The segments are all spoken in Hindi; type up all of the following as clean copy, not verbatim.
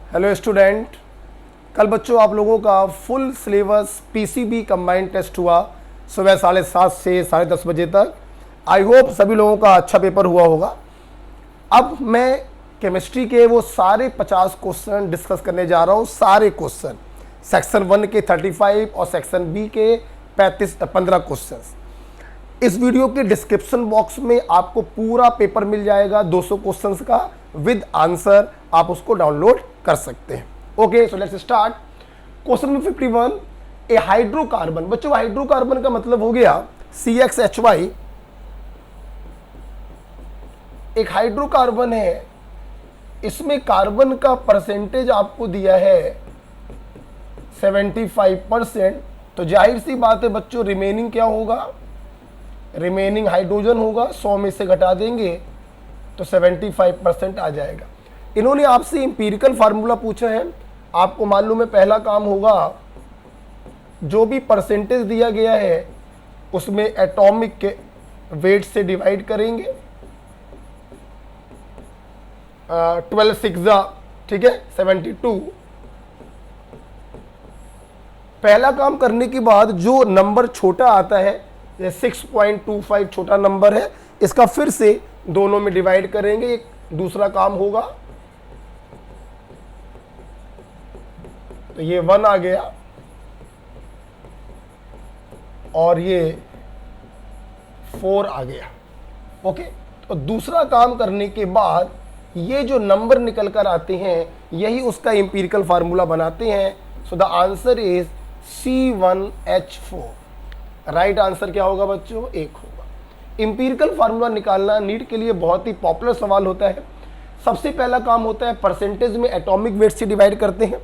हेलो स्टूडेंट, कल बच्चों आप लोगों का full syllabus PCB combined test हुआ सुबह 7:30 से 10:30 बजे तक। आई होप सभी लोगों का अच्छा पेपर हुआ होगा। अब मैं केमिस्ट्री के वो सारे 50 क्वेश्चन डिस्कस करने जा रहा हूँ। सारे क्वेश्चन सेक्शन 1 के 35 और सेक्शन बी के 15 क्वेश्चन। इस वीडियो के डिस्क्रिप्शन बॉक्स में आपको पूरा पेपर मिल जाएगा 200 क्वेश्चंस का विद आंसर। आप उसको डाउनलोड कर सकते हैं। Okay, so let's start. Question number 51, A hydrocarbon. बच्चों, हाइड्रोकार्बन का मतलब हो गया CXHY। एक हाइड्रोकार्बन है, इसमें कार्बन का परसेंटेज आपको दिया है 75%। तो जाहिर सी बात है बच्चों, रिमेनिंग क्या होगा? रिमेनिंग हाइड्रोजन होगा। 100 में से घटा देंगे तो 75% आ जाएगा। इन्होंने आपसे इंपीरिकल फार्मूला पूछा है। आपको मालूम है पहला काम होगा, जो भी परसेंटेज दिया गया है उसमें एटॉमिक के वेट से डिवाइड करेंगे। 12 6 ठीक है 72। पहला काम करने के बाद जो नंबर छोटा आता है, 6.25 छोटा नंबर है, इसका फिर से दोनों में डिवाइड करेंगे। एक दूसरा काम होगा तो ये 1 आ गया और ये 4 आ गया। ओके, तो दूसरा काम करने के बाद ये जो नंबर निकल कर आते हैं यही उसका इंपीरिकल फार्मूला बनाते हैं। So the answer is C1H4। Right answer क्या होगा बच्चों? 1 होगा। इंपीरिकल फार्मूला निकालना नीट के लिए बहुत ही पॉपुलर सवाल होता है। सबसे पहला काम होता है परसेंटेज में एटॉमिक वेट से डिवाइड करते हैं।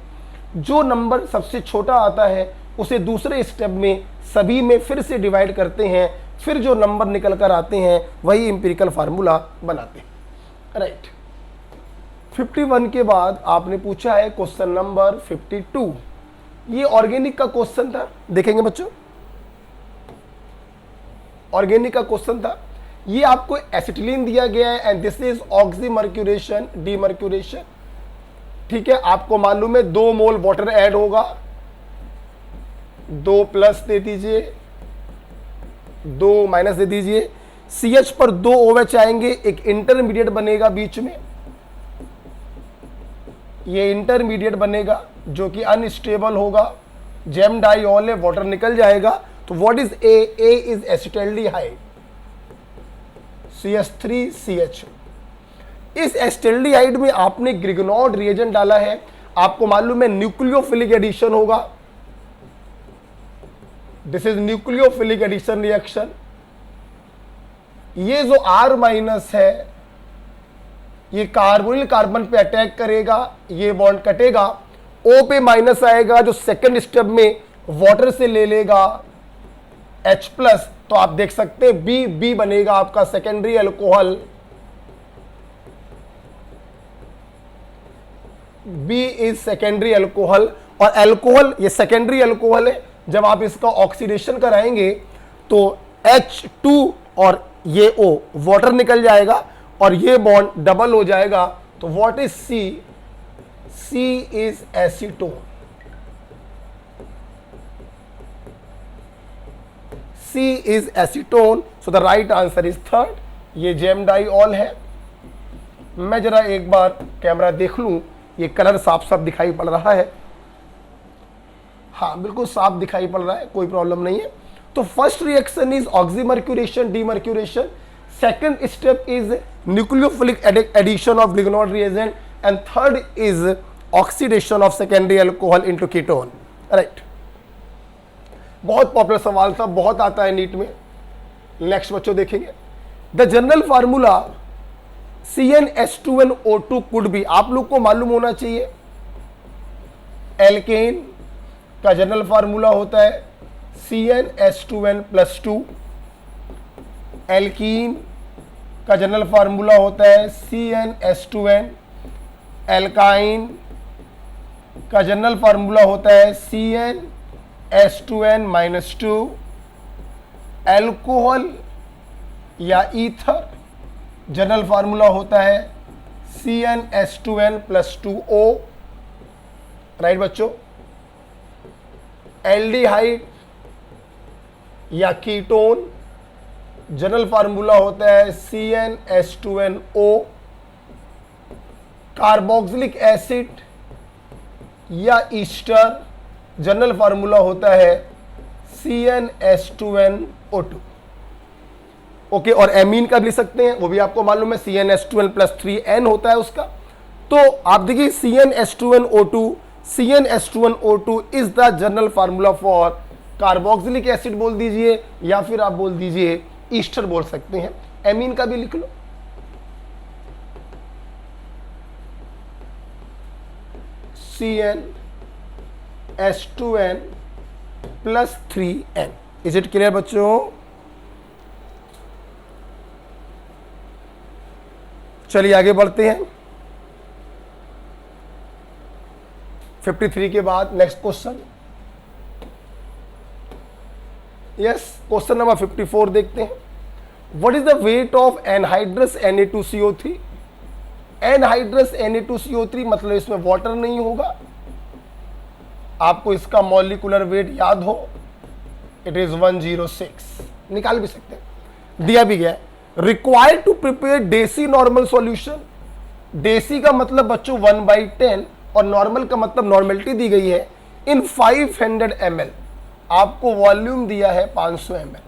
जो नंबर सबसे छोटा आता है उसे दूसरे स्टेप में सभी में फिर से डिवाइड करते हैं। फिर जो नंबर निकल कर आते हैं वही इंपीरिकल फार्मूला बनाते हैं। राइट। 51 के बाद आपने पूछा है क्वेश्चन नंबर 52। ये ऑर्गेनिक का क्वेश्चन था, देखेंगे बच्चों। ऑर्गेनिक का क्वेश्चन था। ये आपको एसिटिलीन दिया गया है and this is oxymercuration, demercuration. ठीक है, आपको मालूम है 2 मोल वाटर ऐड होगा, 2 प्लस दे दीजिए, 2 माइनस दे दीजिए। CH पर 2 OH आएंगे, एक इंटरमीडिएट बनेगा बीच में। ये इंटरमीडिएट बनेगा जो कि अनस्टेबल होगा। जेम डाइऑल है, वाटर निकल जाएगा। तो what is A? A is acetaldehyde, CH3CH। इस एसिटाल्डिहाइड में आपने ग्रिगनॉर्ड रिएजेंट डाला है। आपको मालूम है न्यूक्लियोफिलिक एडिशन होगा। This is nucleophilic addition reaction. ये जो R माइनस है ये कार्बोनिल कार्बन पे अटैक करेगा, ये बॉन्ड कटेगा। O पे माइनस आएगा जो सेकंड स्टेप में वाटर से ले लेगा H प्लस। तो आप देख सकते हैं B बनेगा आपका secondary alcohol. B is secondary alcohol और अल्कोहल ये सेकेंडरी अल्कोहल है। जब आप इसका ऑक्सीडेशन कराएंगे तो H2 और ये O वाटर निकल जाएगा और ये बॉन्ड डबल हो जाएगा। तो what is C? C is acetone. C is acetone. So the right answer is 3rd। ये जेम डाइऑल है। मैं जरा एक बार कैमरा देख लूं, ये कलर साफ साफ दिखाई पड़ रहा है। हाँ, बिल्कुल साफ दिखाई पड़ रहा है, कोई प्रॉब्लम नहीं है। तो first reaction is oxymercuration, demercuration. Second step is nucleophilic addition of Grignard reagent and third is oxidation of secondary alcohol into ketone. Right. बहुत पॉपुलर सवाल था, बहुत आता है नीट में। नेक्स्ट बच्चों देखेंगे the general formula CnH2nO2 could be. आप लोग को मालूम होना चाहिए एल्केन का जनरल फार्मूला होता है CnH2n+2। एल्कीन का जनरल फार्मूला होता है CnH2n। एल्काइन का जनरल फार्मूला होता है CnH2n-2। एल्कोहल या ईथर जनरल फार्मूला होता है CnH2n+2O। राइट बच्चों, एल्डिहाइड या कीटोन, जनरल फार्मूला होता है CnH2nO। कार्बोक्सिलिक एसिड या ईस्टर, जनरल फार्मूला होता है CnH2nO2। ओके, और एमीन का भी लिख सकते हैं, वो भी आपको मालूम है CnH2n+3n होता है उसका। तो आप देखिए CnH2nO2 is the general formula for carboxylic acid बोल दीजिए, या फिर आप बोल दीजिए ईस्टर बोल सकते हैं। एमीन का भी लिख लो, CnH2n+3n। इज इट क्लियर बच्चों? चलिए आगे बढ़ते हैं। 53 के बाद next question, yes, question number 54 देखते हैं। What is the weight of anhydrous Na2CO3? Anhydrous Na2CO3 मतलब इसमें वाटर नहीं होगा। आपको इसका मॉलिक्यूलर वेट याद हो, इट इज 106, निकाल भी सकते हैं, दिया भी गया है। Required to prepare deci normal solution, deci का मतलब बच्चों 1/10 और नॉर्मल का मतलब नॉर्मेलिटी दी गई है इन 500 ml, आपको वॉल्यूम दिया है 500 ml।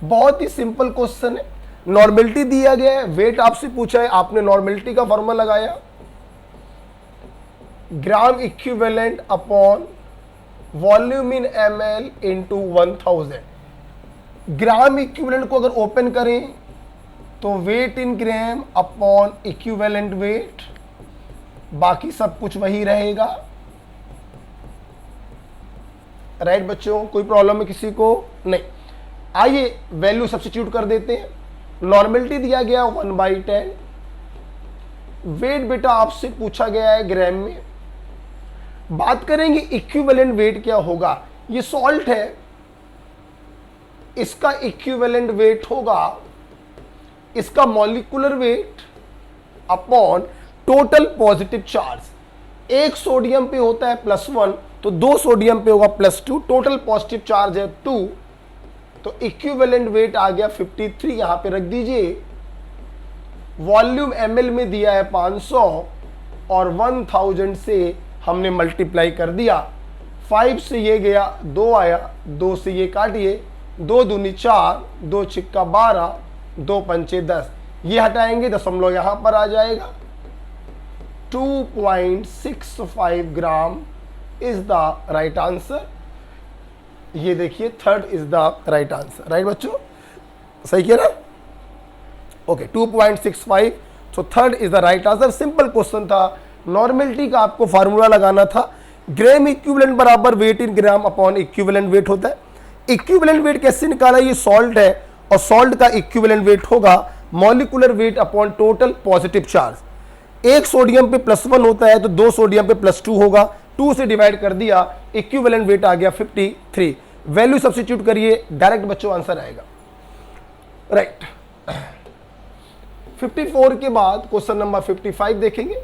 बहुत ही सिंपल क्वेश्चन है, नॉर्मेलिटी दिया गया है, वेट आपसे पूछा है, आपने नॉर्मेलिटी का फॉर्मूला लगाया, ग्राम इक्विवेलेंट अपॉन वॉल्यूम इन ml इंटू 1000। ग्राम इक्विवेलेंट को अगर ओपन करें तो वेट इन ग्राम अपॉन इक्विवेलेंट वेट, बाकी सब कुछ वही रहेगा। राइट बच्चों, कोई प्रॉब्लम है किसी को? नहीं। आइए वैल्यू सब्स्टिट्यूट कर देते हैं। नॉर्मेलिटी दिया गया 1/10, वेट बेटा आपसे पूछा गया है ग्राम में। बात करेंगे इक्विवेलेंट वेट क्या होगा। ये सॉल्ट है, इसका इक्विवेलेंट वेट होगा इसका molecular weight upon total positive charge. एक सोडियम पे होता है +1, तो 2 सोडियम पे होगा +2, टोटल पॉजिटिव चार्ज है 2, तो इक्विवेलेंट वेट आ गया 53। यहां पे रख दीजिए। वॉल्यूम ml में दिया है 500 और 1000 से हमने मल्टीप्लाई कर दिया। 5 से ये गया 2 आया, 2 से ये काटिए, 2 दूनी 4, 2 छिक्का 12, 2 पंचे 10, ये हटाएंगे दशमलव यहां पर आ जाएगा। 2.65 gram is the right answer. ये देखिए third is the right answer. Right बच्चों, सही किया ना? Okay, 2.65, so third is the right answer. Simple question था, नॉर्मेलिटी का आपको फार्मूला लगाना था। ग्राम इक्विवेलेंट बराबर वेट इन ग्राम अपॉन इक्विवेलेंट वेट होता है। इक्विवेलेंट वेट कैसे निकाला? ये सॉल्ट है और सॉल्ट का इक्विवेलेंट वेट होगा molecular weight upon total positive charge. एक सोडियम पे +1 होता है तो 2 सोडियम पे +2 होगा, 2 से डिवाइड कर दिया, इक्विवेलेंट वेट आ गया 53। वैल्यू सब्स्टिट्यूट करिए, डायरेक्ट बच्चों आंसर आएगा। राइट, 54 के बाद क्वेश्चन नंबर 55 देखेंगे।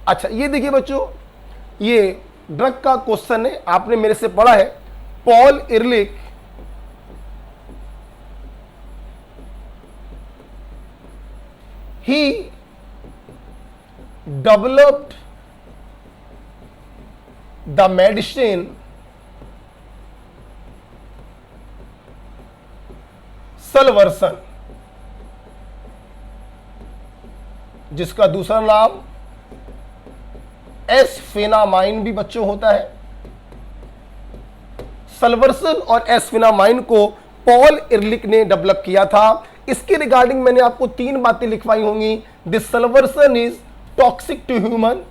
अच्छा, ये देखिए बच्चों, ये ड्रग का क्वेश्चन है, आपने मेरे से पढ़ा है। Paul Ehrlich he developed the medicine salvarsan, जिसका दूसरा नाम एसफेनामाइन भी बच्चों होता है। सल्वर्सन और एसफेनामाइन को पॉल इरलिक ने डेवलप किया था। इसके रिगार्डिंग मैंने आपको 3 बातें लिखवाई होंगी। This salvarsan is toxic to human,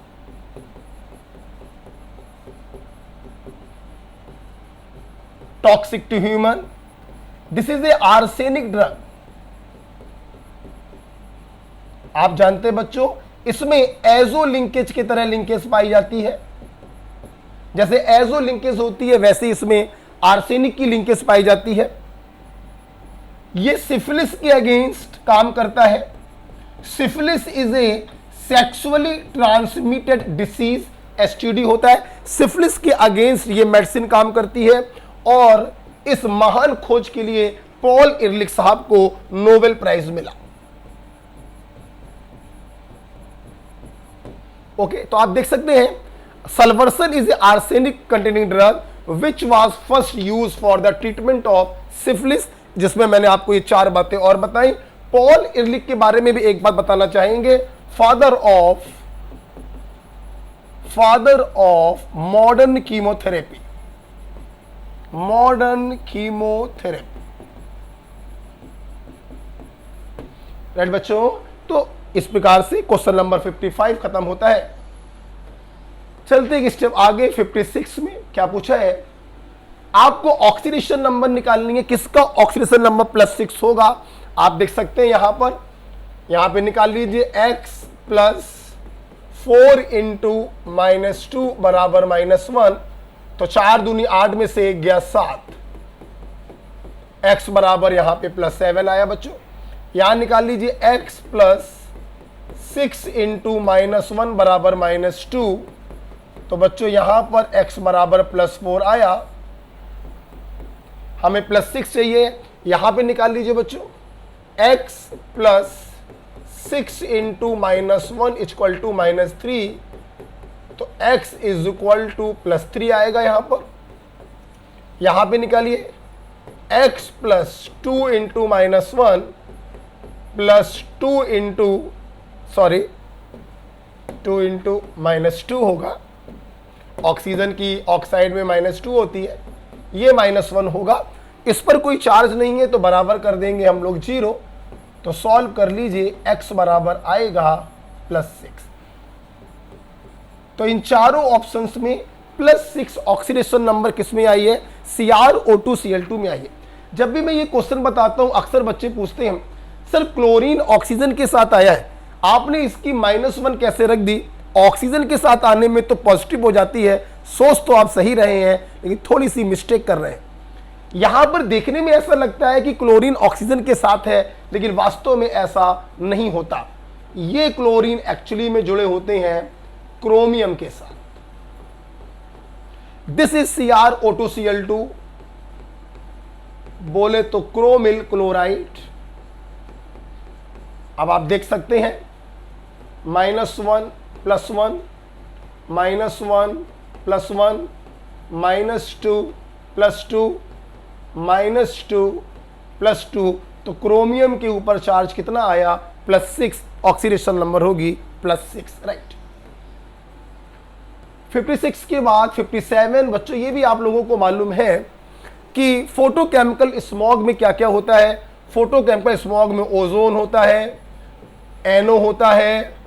toxic to human, this is a arsenic drug. आप जानते हैं बच्चों, इसमें एजो लिंकेज की तरह लिंकेज पाई जाती है। जैसे एजो लिंकेज होती है वैसे इसमें आर्सेनिक की लिंकेज पाई जाती है। ये सिफिलिस के अगेंस्ट काम करता है। Syphilis is a sexually transmitted disease STD होता है। सिफिलिस के अगेंस्ट ये मेडिसिन काम करती है और इस महान खोज के लिए पॉल इरलिख साहब को नोबेल प्राइज मिला। ओके, तो आप देख सकते हैं salvarsan is a arsenic containing drug which was first use for the treatment of syphilis, जिसमें मैंने आपको ये 4 बातें और बताई। पॉल इरलिख के बारे में भी एक बात बताना चाहेंगे, father of modern chemotherapy, right बच्चों। तो इस प्रकार से क्वेश्चन नंबर 55 खत्म होता है। चलते एक स्टेप आगे, 56 में क्या पूछा है, आपको ऑक्सीडेशन नंबर निकालनी है। किसका ऑक्सीडेशन नंबर +6 होगा, आप देख सकते हैं यहां पे निकाल लीजिए x + 4 × -2 बराबर -1, तो 4 दूनी 8 में से 1 गया 7, x बराबर यहां पे +7 आया बच्चों। यहां निकाल लीजिए x + 6 × -1 बराबर -2, तो बच्चों यहां पर x बराबर +4 आया। हमें +6 चाहिए, यहां पे निकाल लीजिए बच्चों x + 6 × -1 = -3, तो x = +3 आएगा। यहां पे निकालिए x + 2 × -1 2 × -2 होगा। ऑक्सीजन की ऑक्साइड में -2 होती है, ये -1 होगा। इस पर कोई चार्ज नहीं है तो बराबर कर देंगे हम लोग 0, तो सॉल्व कर लीजिए x बराबर आएगा +6। तो इन चारों ऑप्शंस में +6 ऑक्सीडेशन नंबर किस में आई है, CrO2Cl2 में आई है। जब भी मैं ये क्वेश्चन बताता हूं अक्सर बच्चे पूछते हैं सर क्लोरीन ऑक्सीजन के साथ आया है, आपने इसकी -1 कैसे रख दी, ऑक्सीजन के साथ आने में तो पॉजिटिव हो जाती है। सोच तो आप सही रहे हैं लेकिन थोड़ी सी मिस्टेक कर रहे हैं। यहां पर देखने में ऐसा लगता है कि क्लोरीन ऑक्सीजन के साथ है, लेकिन वास्तव में ऐसा नहीं होता। ये क्लोरीन एक्चुअली में जुड़े होते हैं क्रोमियम के साथ। दिस इज CrO2Cl2, बोले तो क्रोमिल क्लोराइड। अब आप देख सकते हैं -1 + 1 -1 + 1 -2 + 2 -2 + 2, तो क्रोमियम के ऊपर चार्ज कितना आया, +6, ऑक्सीडेशन नंबर होगी +6, राइट। 56 के बाद 57 बच्चों, ये भी आप लोगों को मालूम है कि फोटोकेमिकल स्मॉग में क्या क्या होता है। फोटोकेमिकल स्मॉग में ओजोन होता है, NO होता है,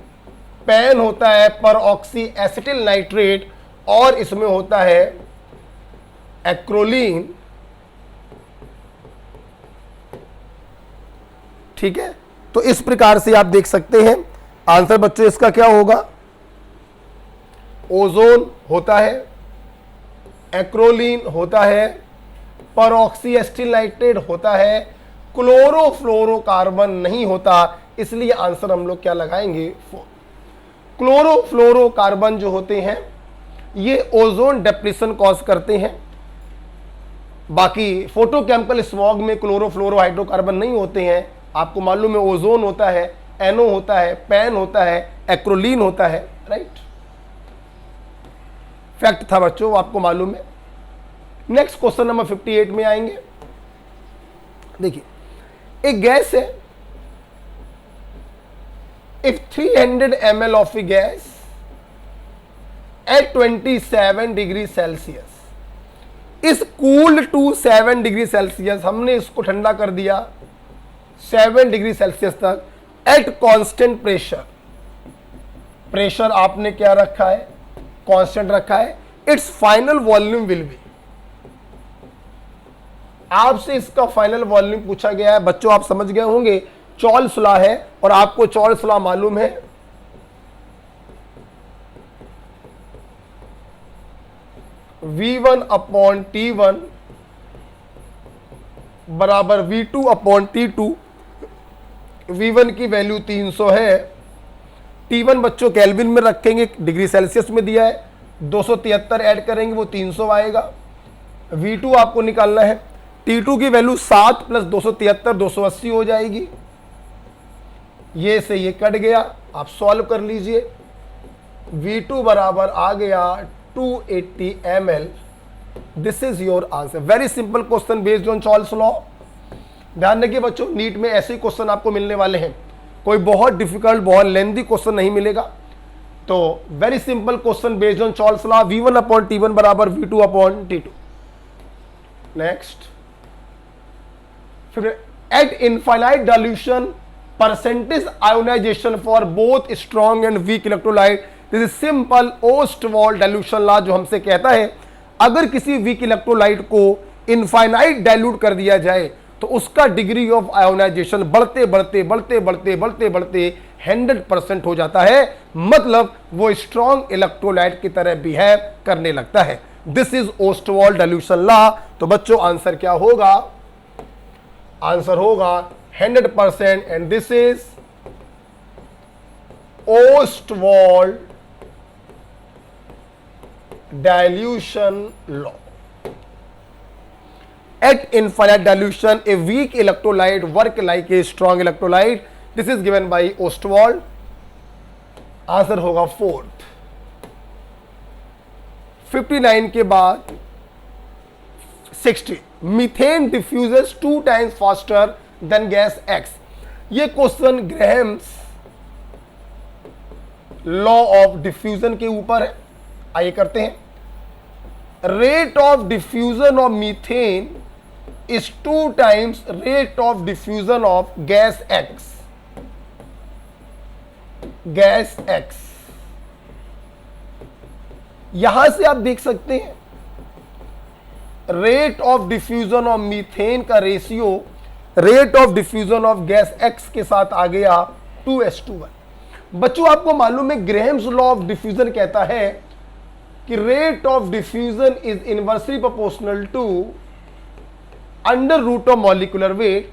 पैन होता है, परऑक्सी एसिटिल नाइट्रेट, और इसमें होता है एक्रोलीन। ठीक है, तो इस प्रकार से आप देख सकते हैं आंसर बच्चों इसका क्या होगा, ओजोन होता है, एक्रोलीन होता है, परऑक्सी एसिटिल नाइट्रेट होता है, क्लोरोफ्लोरोकार्बन नहीं होता, इसलिए आंसर हम लोग क्या लगाएंगे 4। क्लोरोफ्लोरोकार्बन जो होते हैं ये ओजोन डिप्लीशन कॉज करते हैं। बाकी फोटोकेमिकल स्मॉग में क्लोरोफ्लोरोहाइड्रोकार्बन नहीं होते हैं। आपको मालूम है ओजोन होता है, NO होता है, पैन होता है, एक्रोलीन होता है, राइट। फैक्ट था बच्चों, आपको मालूम है। नेक्स्ट क्वेश्चन नंबर 58 में आएंगे। देखिए, एक गैस है, if 300 ml of a gas at 27 degree Celsius is cooled to 7 degree Celsius, हमने इसको ठंडा कर दिया 7 डिग्री सेल्सियस तक एट कांस्टेंट प्रेशर। प्रेशर आपने क्या रखा है, कांस्टेंट रखा है। It's final volume will be, आपसे इसका फाइनल वॉल्यूम पूछा गया है। बच्चों आप समझ गए होंगे चॉल्स लॉ है, और आपको चॉल्स लॉ मालूम है, V1/T1 बराबर V2/T2। V1 की वैल्यू 300 है, T1 बच्चों केल्विन में रखेंगे, डिग्री सेल्सियस में दिया है, 273 ऐड करेंगे वो 300 आएगा। V2 आपको निकालना है, T2 की वैल्यू 7 प्लस 273 280 हो जाएगी। ये से ये कट गया, आप सॉल्व कर लीजिए। V2 बराबर आ गया 280 ml। This is your answer. Very simple question based on Charles law. ध्यान रखिए बच्चों, नीट में ऐसे क्वेश्चन आपको मिलने वाले हैं, कोई बहुत डिफिकल्ट बहुत लेंथी क्वेश्चन नहीं मिलेगा। तो very simple question based on Charles law, V1 upon T1 बराबर V2 अपॉन T2। नेक्स्ट, फिर at infinite dilution percentage ionisation for both strong and weak electrolyte. This is simple Ostwald dilution law, जो हमसे कहता है अगर किसी वीक इलेक्ट्रोलाइट को इनफाइनाइट डाइल्यूट कर दिया जाए तो उसका डिग्री ऑफ आयोनाइजेशन बढ़ते बढ़ते बढ़ते बढ़ते बढ़ते बढ़ते 100% हो जाता है, मतलब वो स्ट्रॉन्ग इलेक्ट्रोलाइट की तरह बिहेव करने लगता है। This is Ostwald dilution law. तो बच्चों आंसर क्या होगा? आंसर होगा 100%, and this is Ostwald dilution law. At infinite dilution, a weak electrolyte work like a strong electrolyte. This is given by Ostwald. Answer होगा 4th। 59 के बाद 60, methane diffuses 2 times faster than gas X। ये question Graham's law of diffusion के ऊपर है। आइए करते हैं। Rate of diffusion of methane is 2 times rate of diffusion of gas X. Gas X, यहां से आप देख सकते हैं rate of diffusion of methane का ratio rate of diffusion of gas X के साथ आ गया 2:1। बच्चों आपको मालूम है ग्रेहम्स लॉ ऑफ डिफ्यूजन कहता है कि rate of diffusion is inversely proportional to under root of molecular weight.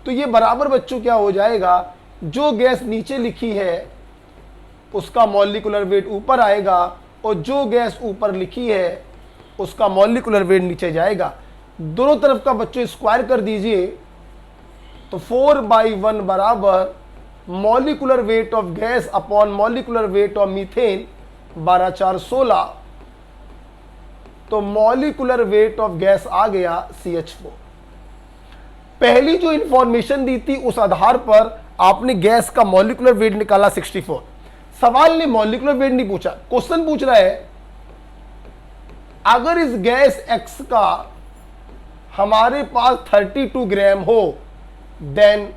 तो ये बराबर बच्चों क्या हो जाएगा, जो गैस नीचे लिखी है उसका मॉलिक्यूलर वेट ऊपर आएगा और जो गैस ऊपर लिखी है उसका मॉलिक्यूलर वेट नीचे जाएगा। दोनों तरफ का बच्चों स्क्वायर कर दीजिए तो 4/1 बराबर molecular weight of gas upon molecular weight of methane 12×4 16। तो मॉलिक्यूलर वेट ऑफ गैस आ गया CH4। पहली जो इंफॉर्मेशन दी थी उस आधार पर आपने गैस का मॉलिक्यूलर वेट निकाला 64। सवाल ने मॉलिक्यूलर वेट नहीं पूछा, क्वेश्चन पूछ रहा है अगर इस गैस X का हमारे पास 32 ग्राम हो देन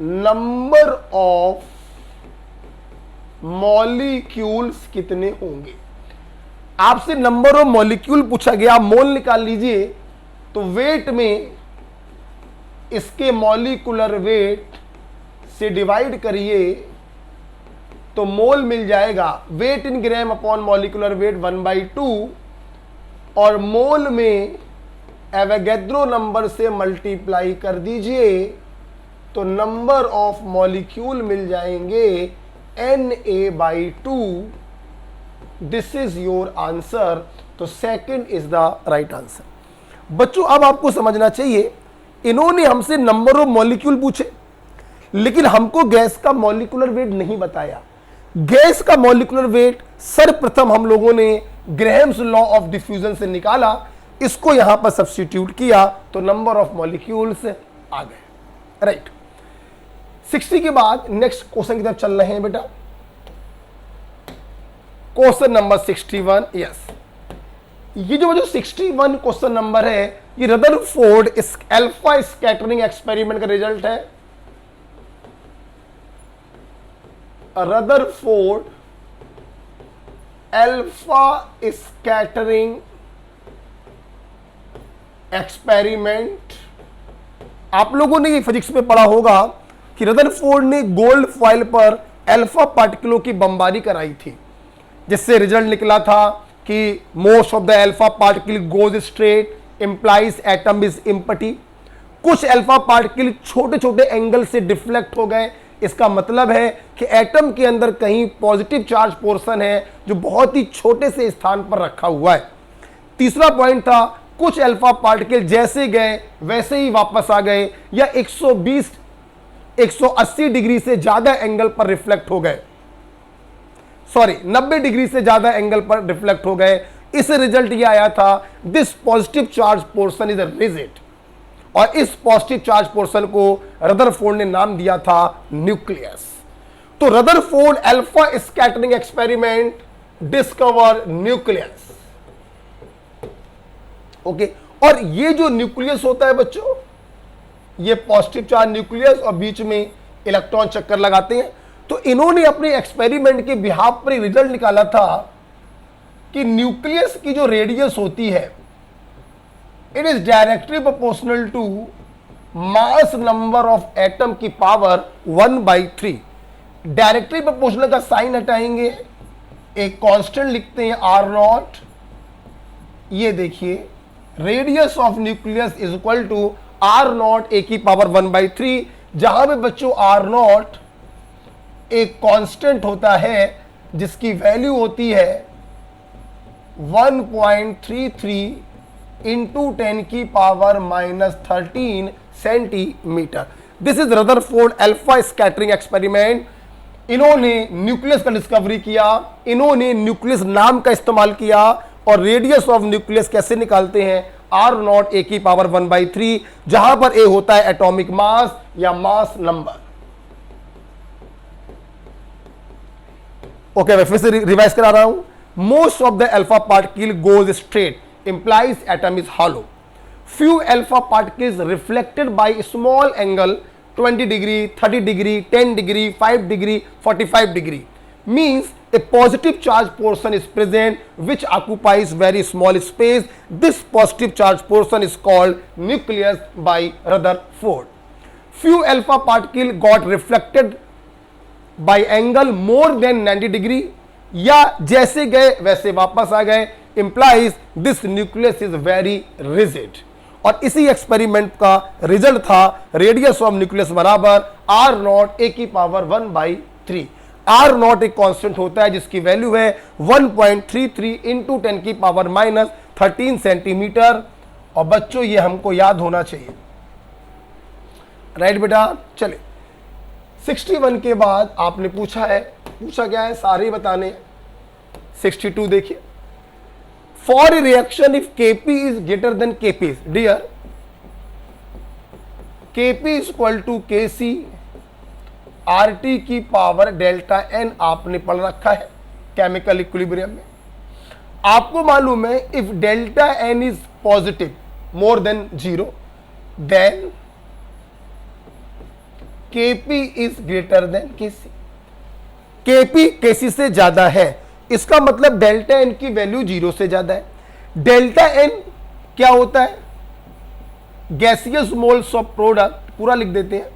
नंबर ऑफ मॉलिक्यूल्स कितने होंगे। आपसे नंबर ऑफ मॉलिक्यूल पूछा गया, मोल निकाल लीजिए तो वेट में इसके मॉलिक्यूलर वेट से डिवाइड करिए तो मोल मिल जाएगा। वेट इन ग्राम अपॉन मॉलिक्यूलर वेट 1/2 और मोल में एवोगैड्रो नंबर से मल्टीप्लाई कर दीजिए तो नंबर ऑफ मॉलिक्यूल मिल जाएंगे Na/2। This is your answer. तो second is the right answer. बच्चों अब आपको समझना चाहिए, इन्होंने हमसे नंबर ऑफ मॉलिक्यूल पूछे लेकिन हमको गैस का मॉलिक्यूलर वेट नहीं बताया। गैस का मॉलिक्यूलर वेट सर्वप्रथम हम लोगों ने ग्रेहम्स लॉ ऑफ डिफ्यूजन से निकाला, इसको यहां पर सब्स्टिट्यूट किया तो नंबर ऑफ मॉलिक्यूल्स आ गए। राइट। 60 के बाद नेक्स्ट क्वेश्चन की तरफ चल रहे हैं बेटा। Question number 61। यस, ये जो 61 क्वेश्चन नंबर है ये रदरफोर्ड अल्फा स्कैटरिंग एक्सपेरिमेंट का रिजल्ट है। Rutherford alpha scattering experiment. आप लोगों ने ये फिजिक्स में पढ़ा होगा कि रदरफोर्ड ने गोल्ड फॉइल पर अल्फा पार्टिकलों की बमबारी कराई थी, जिससे रिजल्ट निकला था कि most of the alpha particle goes straight implies atom is empty. कुछ अल्फा पार्टिकल छोटे छोटे एंगल से डिफ्लेक्ट हो गए, इसका मतलब है कि एटम के अंदर कहीं पॉजिटिव चार्ज पोर्शन है जो बहुत ही छोटे से स्थान पर रखा हुआ है। तीसरा पॉइंट था कुछ अल्फा पार्टिकल जैसे गए वैसे ही वापस आ गए या 120 180 डिग्री से ज्यादा एंगल पर रिफ्लेक्ट हो गए, 90 डिग्री से ज्यादा एंगल पर रिफ्लेक्ट हो गए। इससे रिजल्ट ये आया था this positive charge portion is rigid, और इस पॉजिटिव चार्ज पोर्शन को रदरफोर्ड ने नाम दिया था न्यूक्लियस। तो Rutherford alpha scattering experiment discover nucleus. Okay, और ये जो न्यूक्लियस होता है बच्चों, ये पॉजिटिव चार्ज न्यूक्लियस और बीच में इलेक्ट्रॉन चक्कर लगाते हैं। तो इन्होंने अपने एक्सपेरिमेंट के बिहाफ पर रिजल्ट निकाला था कि न्यूक्लियस की जो रेडियस होती है it is directly proportional to mass number of atom की पावर 1/3। डायरेक्टली प्रोपोर्शनल का साइन हटाएंगे, एक कांस्टेंट लिखते हैं R0। ये देखिए radius of nucleus is equal to R0 a की पावर 1/3, जहां पे बच्चों R0 एक कांस्टेंट होता है जिसकी वैल्यू होती है 1.33 इंटू 10 की power -13 centimetre. This is Rutherford alpha scattering experiment. इन्होंने न्यूक्लियस का डिस्कवरी किया, इन्होंने न्यूक्लियस नाम का इस्तेमाल किया, और रेडियस ऑफ न्यूक्लियस कैसे निकालते हैं R0 a की पावर 1/3, जहां पर a होता है एटॉमिक मास या मास नंबर। ओके, मैं फिर से रिवाइज करा रहा हूं। Most of the alpha particle goes straight, implies atom is hollow. Few alpha particles reflected by small angle 20 degree, 30 degree, 10 degree, 5 degree, 45 degree. Means a positive charge portion is present which occupies very small space. This positive charge portion is called nucleus by Rutherford. Few alpha particle got reflected by angle more than 90 degree, या जैसे गए वैसे वापस आ गए, implies this nucleus is very rigid। और इसी एक्सपेरिमेंट का रिजल्ट था रेडियस ऑफ न्यूक्लियस बराबर R0 a की पावर 1/3। R0 एक कांस्टेंट होता है जिसकी वैल्यू है 1.33 इंटू 10 की पावर -13 सेंटीमीटर। और बच्चों ये हमको याद होना चाहिए, राइट बेटा। चले 61 के बाद आपने पूछा क्या है, सारे बताने। 62 देखिए, for a reaction if Kp is greater than Kp, dear Kp is equal to Kc RT की पावर डेल्टा n, आपने पढ़ रखा है केमिकल इक्विलिब्रियम में। आपको मालूम है if delta n is positive more than 0 then Kp is greater than Kc। Kp Kc से ज्यादा है, इसका मतलब डेल्टा n की वैल्यू 0 से ज्यादा है। डेल्टा n क्या होता है, गैसियस मोल्स ऑफ प्रोडक्ट, पूरा लिख देते हैं,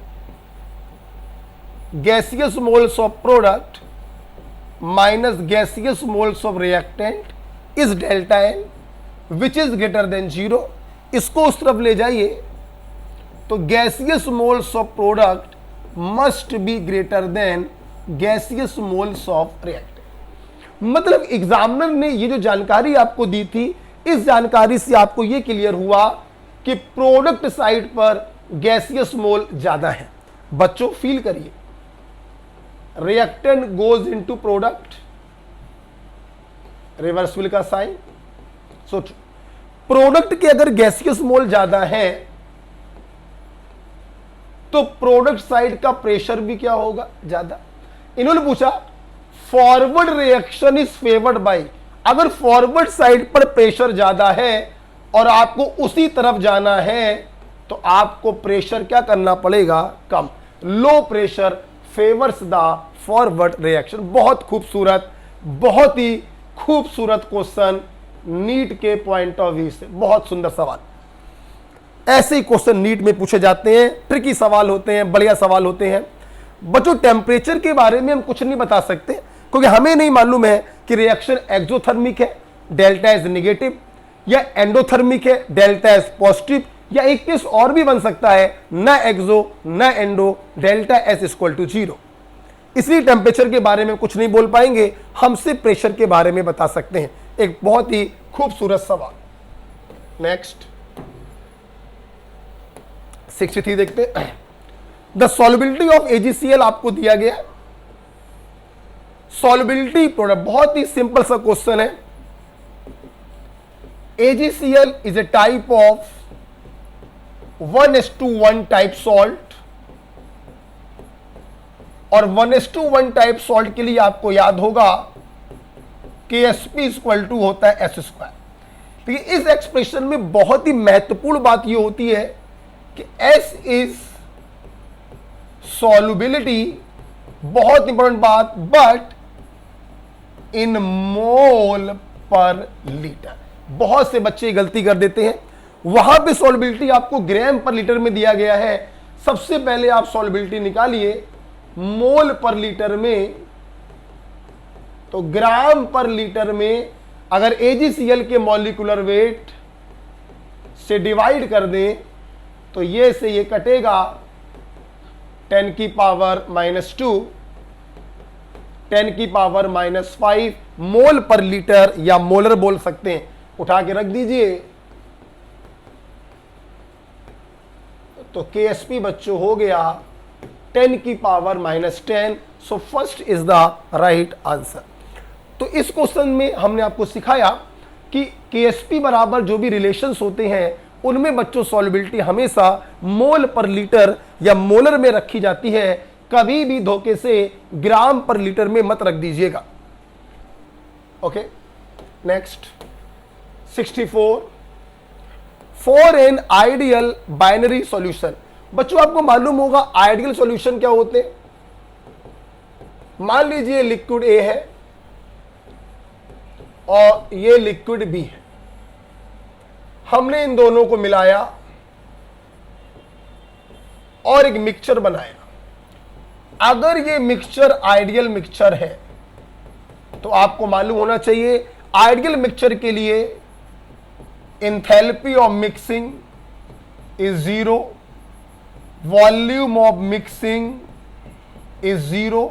gaseous moles of product minus gaseous moles of reactant is delta n which is greater then 0। इसको उस तरफ ले जाइए तो gaseous moles of product must be greater than gaseous moles of reactant. मतलब एग्जामिनर ने ये जो जानकारी आपको दी थी, इस जानकारी से आपको ये क्लियर हुआ कि प्रोडक्ट साइड पर गैसियस मोल ज्यादा है। बच्चों फील करिए, reactant goes into product, reversible का साइन। सोचो प्रोडक्ट के अगर गैसियस मोल ज्यादा है तो प्रोडक्ट साइड का प्रेशर भी क्या होगा, ज्यादा। इन्होंने पूछा forward reaction is favoured by, अगर फॉरवर्ड साइड पर प्रेशर ज्यादा है और आपको उसी तरफ जाना है तो आपको प्रेशर क्या करना पड़ेगा, कम। Low pressure favours the forward reaction. बहुत खूबसूरत, बहुत ही खूबसूरत क्वेश्चन नीट के पॉइंट ऑफ व्यू से, बहुत सुंदर सवाल। ऐसे ही क्वेश्चन नीट में पूछे जाते हैं, ट्रिकी सवाल होते हैं, बढ़िया सवाल होते हैं। बच्चों टेम्परेचर के बारे में हम कुछ नहीं बता सकते क्योंकि हमें नहीं मालूम है कि रिएक्शन एक्सोथर्मिक है, डेल्टा इज नेगेटिव, या एंडोथर्मिक है, डेल्टा इज पॉजिटिव, या एक केस और भी बन सकता है, न एक्सो न endo, delta S equal to 0। इसलिए टेम्परेचर के बारे में कुछ नहीं बोल पाएंगे, हम सिर्फ प्रेशर के बारे में बता सकते हैं। एक बहुत ही खूबसूरत सवाल। नेक्स्ट 63 देखते हैं। द सॉल्युबिलिटी ऑफ AgCl आपको दिया गया। सॉल्युबिलिटी प्रोडक्ट, बहुत ही सिंपल सा क्वेश्चन है। AgCl is a type of 1:1 type salt, और 1:1 टाइप सॉल्ट के लिए आपको याद होगा KSP इक्वल टू होता है S²। तो इस एक्सप्रेशन में बहुत ही महत्वपूर्ण बात यह होती है कि S इज सॉल्युबिलिटी, बहुत इंपॉर्टेंट बात, बट इन मोल पर लीटर। बहुत से बच्चे गलती कर देते हैं, वहां पे सॉल्युबिलिटी आपको ग्राम पर लीटर में दिया गया है। सबसे पहले आप सॉल्युबिलिटी निकालिए मोल पर लीटर में, तो ग्राम पर लीटर में अगर AgCl के मॉलिक्यूलर वेट से डिवाइड कर दें तो ये से ये कटेगा 10 की पावर -2, 10 की पावर -5 मोल पर लीटर, या मोलर बोल सकते हैं। उठा के रख दीजिए, तो KSP बच्चों हो गया 10 की power -10। So first is the right answer. तो इस क्वेश्चन में हमने आपको सिखाया कि KSP बराबर जो भी रिलेशंस होते हैं उनमें बच्चों सॉल्युबिलिटी हमेशा मोल पर लीटर या मोलर में रखी जाती है, कभी भी धोखे से ग्राम पर लीटर में मत रख दीजिएगा। Okay, next 64। For an ideal binary solution, बच्चों आपको मालूम होगा आइडियल सॉल्यूशन क्या होते हैं। मान लीजिए लिक्विड A है और ये लिक्विड B है, हमने इन दोनों को मिलाया और एक मिक्सचर बनाया। अगर ये मिक्सचर आइडियल मिक्सचर है तो आपको मालूम होना चाहिए आइडियल मिक्सचर के लिए enthalpy of mixing is 0, volume of mixing is 0।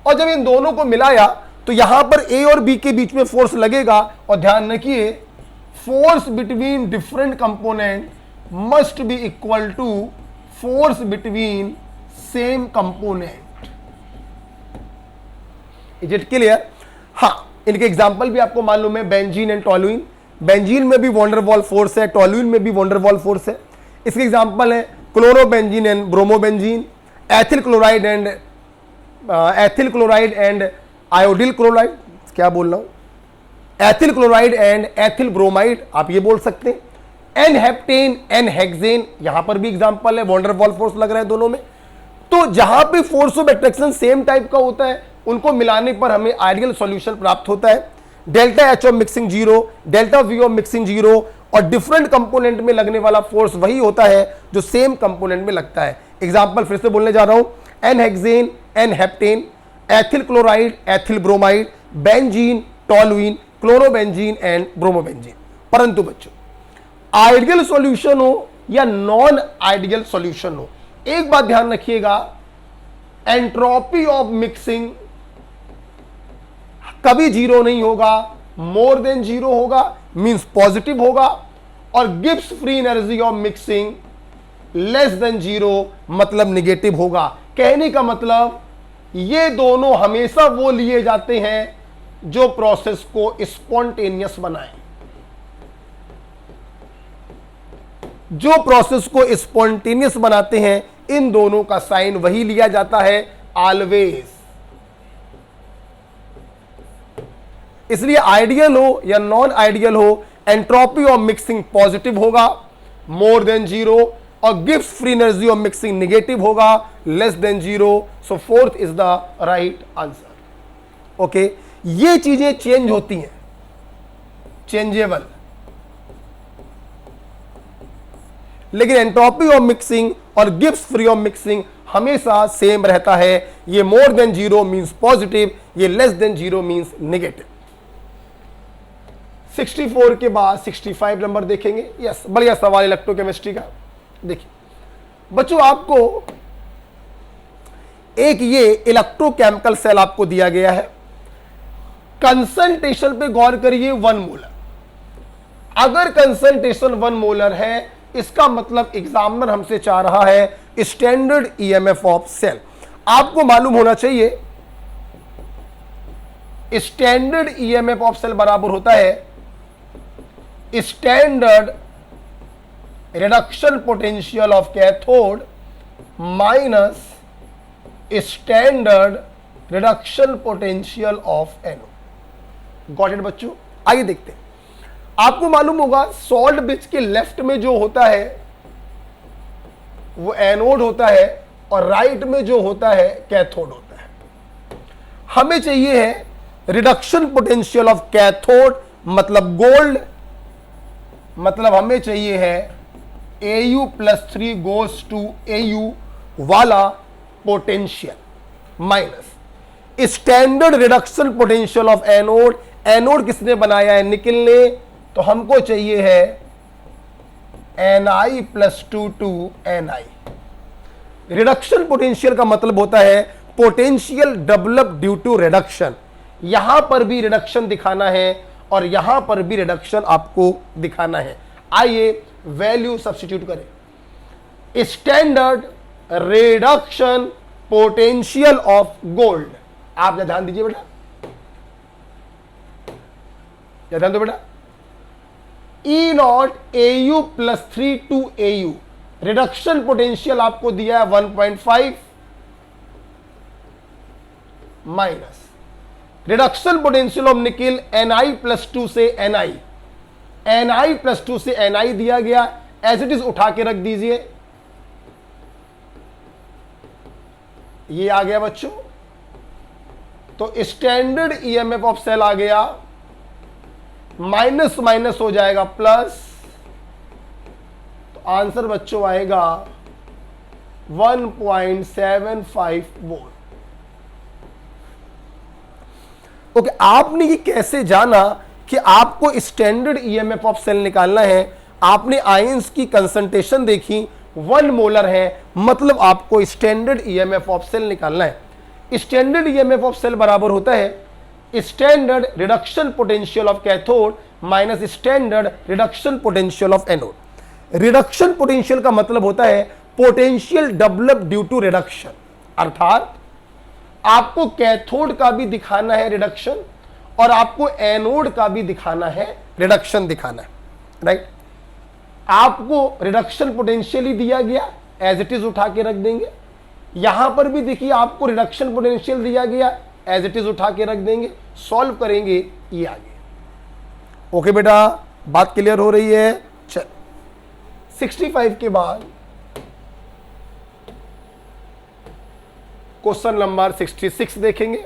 और जब इन दोनों को मिलाया तो यहां पर A और B के बीच में फोर्स लगेगा, और ध्यान रखिए force between different component must be equal to force between same component. Is it clear? हाँ, इनके एग्जांपल भी आपको मालूम है, बेंजीन एंड टोलुइन। बेंजीन में भी वॉन्डरवॉल फोर्स है, टोलुइन में भी वॉन्डरवॉल फोर्स है। इसके एग्जांपल है chlorobenzene and bromobenzene, ethyl chloride and iodyl chloride, क्या बोल रहा हूं, ethyl chloride and ethyl bromide, आप ये बोल सकते हैं। एन हेप्टेन, एन हेक्सेन, यहां पर भी एग्जांपल है, वॉन्डरवॉल फोर्स लग रहा है दोनों में। तो जहां पे force of attraction same type का होता है उनको मिलाने पर हमें आइडियल सॉल्यूशन प्राप्त होता है। Delta H of mixing 0, delta V of mixing 0, और डिफरेंट कंपोनेंट में लगने वाला फोर्स वही होता है जो सेम कंपोनेंट में लगता है। एग्जांपल फिर से बोलने जा रहा हूं, n hexane, n heptane, ethyl chloride, ethyl bromide, benzene, toluene, chlorobenzene and bromobenzene. परंतु बच्चों आइडियल सॉल्यूशन हो या नॉन आइडियल सॉल्यूशन हो, एक बात ध्यान रखिएगा, एंट्रोपी ऑफ मिक्सिंग कभी 0 नहीं होगा, मोर देन 0 होगा, मींस पॉजिटिव होगा, और Gibbs free energy of mixing less than 0 मतलब निगेटिव होगा। कहने का मतलब ये दोनों हमेशा वो लिए जाते हैं जो प्रोसेस को स्पॉन्टेनियस बनाए। जो प्रोसेस को स्पॉन्टेनियस बनाते हैं इन दोनों का साइन वही लिया जाता है ऑलवेज। इसलिए आइडियल हो या नॉन आइडियल हो, एंट्रोपी ऑफ मिक्सिंग पॉजिटिव होगा, मोर देन 0, और Gibbs free energy of mixing negative होगा, less than 0। So fourth is the right answer. Okay, ये चीजें चेंज होती हैं, चेंजेबल, लेकिन एंट्रोपी ऑफ मिक्सिंग और गिब्स फ्री ऑफ मिक्सिंग हमेशा सेम रहता है। ये मोर देन 0 मींस पॉजिटिव, ये लेस देन 0 मींस नेगेटिव। 64 के बाद 65 नंबर देखेंगे। यस, बढ़िया सवाल इलेक्ट्रोकेमिस्ट्री का। देखिए बच्चों, आपको एक ये इलेक्ट्रोकेमिकल सेल आपको दिया गया है, कंसंट्रेशन पे गौर करिए 1 मोलर। अगर कंसंट्रेशन 1 मोलर है, इसका मतलब एग्जामिनर हमसे चाह रहा है स्टैंडर्ड ईएमएफ ऑफ सेल। आपको मालूम होना चाहिए स्टैंडर्ड ईएमएफ ऑफ सेल बराबर होता है standard reduction potential of cathode minus standard reduction potential of anode. Got it बच्चों? आइए देखते हैं। आपको मालूम होगा सॉल्ट ब्रिज के लेफ्ट में जो होता है वो एनोड होता है और राइट में जो होता है कैथोड होता है। हमें चाहिए है रिडक्शन पोटेंशियल ऑफ कैथोड, मतलब गोल्ड, मतलब हमें चाहिए है Au+3 गोज टू Au वाला potential minus standard reduction potential of anode. Anode किसने बनाया है? निकिल ने। तो हमको चाहिए है Ni+2 to Ni। Reduction potential का मतलब होता है potential develop due to reduction. यहां पर भी रिडक्शन दिखाना है और यहां पर भी रिडक्शन आपको दिखाना है। आइए वैल्यू सब्स्टिट्यूट करें। Standard reduction potential of gold, आप ध्यान दीजिए बेटा, ध्यान दो बेटा। E0 Au+3 to Au, reduction potential आपको दिया है 1.5 minus reduction potential of nickel Ni+2 से Ni, Ni+2 से Ni दिया गया, एज इट इज उठा के रख दीजिए। ये आ गया बच्चों। तो स्टैंडर्ड ईएमएफ ऑफ सेल आ गया, माइनस माइनस हो जाएगा प्लस, तो आंसर बच्चों आएगा 1.75 वोल्ट। ओके, आपने ये कैसे जाना कि आपको स्टैंडर्ड ईएमएफ ऑफ सेल निकालना है? आपने आयंस की कंसंट्रेशन देखी, 1 मोलर है, मतलब आपको स्टैंडर्ड ईएमएफ ऑफ सेल निकालना है। स्टैंडर्ड ईएमएफ ऑफ सेल बराबर होता है standard reduction potential of cathode minus standard reduction potential of anode. Reduction potential का मतलब होता है potential develop due to reduction, अर्थात आपको कैथोड का भी दिखाना है रिडक्शन और आपको एनोड का भी दिखाना है रिडक्शन दिखाना है, राइट। आपको रिडक्शन पोटेंशियल ही दिया गया, एज इट इज उठा के रख देंगे। यहां पर भी देखिए आपको रिडक्शन पोटेंशियल दिया गया, एज इट इज उठा के रख देंगे। सॉल्व करेंगे, ये आ गया। ओके बेटा, बात क्लियर हो रही है? चल 65 के बाद क्वेश्चन नंबर 66 देखेंगे।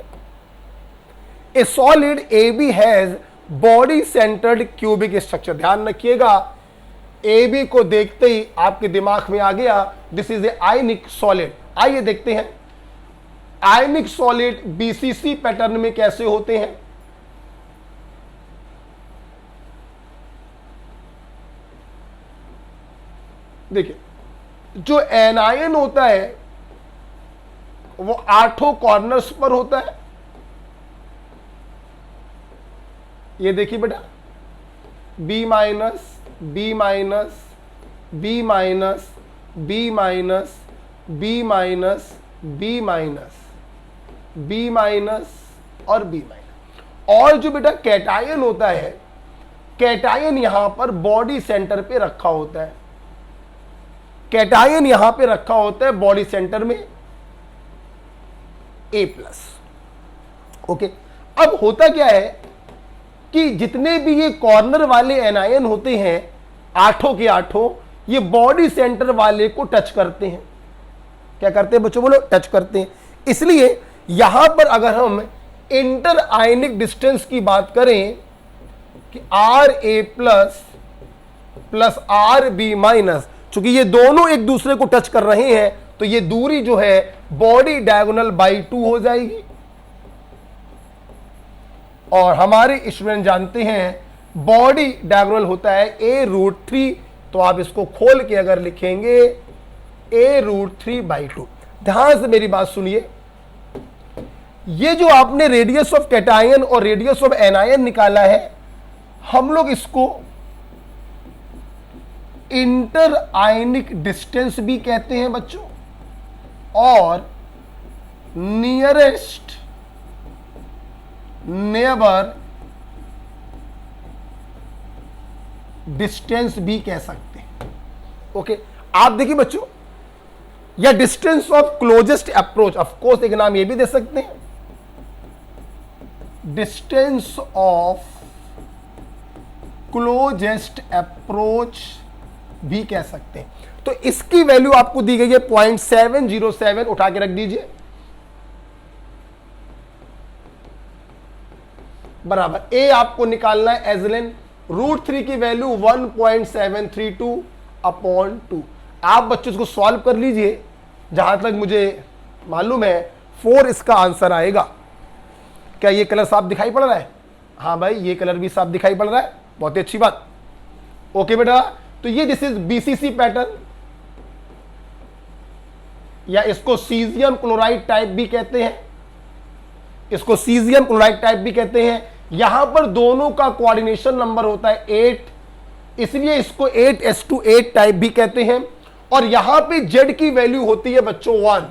ए solid AB has body centred cubic structure. ध्यान रखिएगा, AB को देखते ही आपके दिमाग में आ गया this is A ionic solid. आइए देखते हैं आयनिक सॉलिड BCC पैटर्न में कैसे होते हैं। देखिए, जो एनायन होता है वो 8 कॉर्नर्स पर होता है। ये देखिए बेटा, B minus, B minus, B minus, B minus, B minus, B minus, B minus और B माइनस। और जो बेटा कैटायन होता है, कैटायन यहां पर बॉडी सेंटर पे रखा होता है। कैटायन यहां पे रखा होता है बॉडी सेंटर में A+। ओके, अब होता क्या है कि जितने भी ये कॉर्नर वाले एनायन होते हैं 8 के 8, ये बॉडी सेंटर वाले को टच करते हैं। क्या करते हैं बच्चों? बोलो, टच करते हैं। इसलिए यहां पर अगर हम इंटर आयनिक डिस्टेंस की बात करें कि Ra+ प्लस Rb-, चूंकि ये दोनों एक दूसरे को टच कर रहे हैं तो ये दूरी जो है बॉडी डायगोनल बाई 2 हो जाएगी। और हमारे स्टूडेंट जानते हैं बॉडी डायगोनल होता है a√3, तो आप इसको खोल के अगर लिखेंगे a√3/2। ध्यान से मेरी बात सुनिए, ये जो आपने रेडियस ऑफ कैटायन और रेडियस ऑफ एनायन निकाला है, हम लोग इसको इंटर आयनिक डिस्टेंस भी कहते हैं बच्चों, और नियरेस्ट नेबर डिस्टेंस भी कह सकते हैं। ओके, आप देखिए बच्चों, या distance of closest approach, of course एक नाम ये भी दे सकते हैं, डिस्टेंस ऑफ क्लोजेस्ट अप्रोच भी कह सकते हैं। तो इसकी वैल्यू आपको दी गई है 0.707, उठा के रख दीजिए, बराबर ए आपको निकालना है एज लेन √3 की वैल्यू 1.732/2। आप बच्चों इसको सॉल्व कर लीजिए, जहां तक मुझे मालूम है 4 इसका आंसर आएगा। क्या ये कलर साफ दिखाई पड़ रहा है? हाँ भाई, ये कलर भी साफ दिखाई पड़ रहा है, बहुत ही अच्छी बात। ओके बेटा, तो ये दिस इज बीसीसी पैटर्न, या इसको सीजियम क्लोराइड टाइप भी कहते हैं, इसको सीजियम क्लोराइड टाइप भी कहते हैं। यहां पर दोनों का कोऑर्डिनेशन नंबर होता है 8, इसलिए इसको 8s2 टाइप भी कहते हैं। और यहां पे Z की वैल्यू होती है बच्चों 1।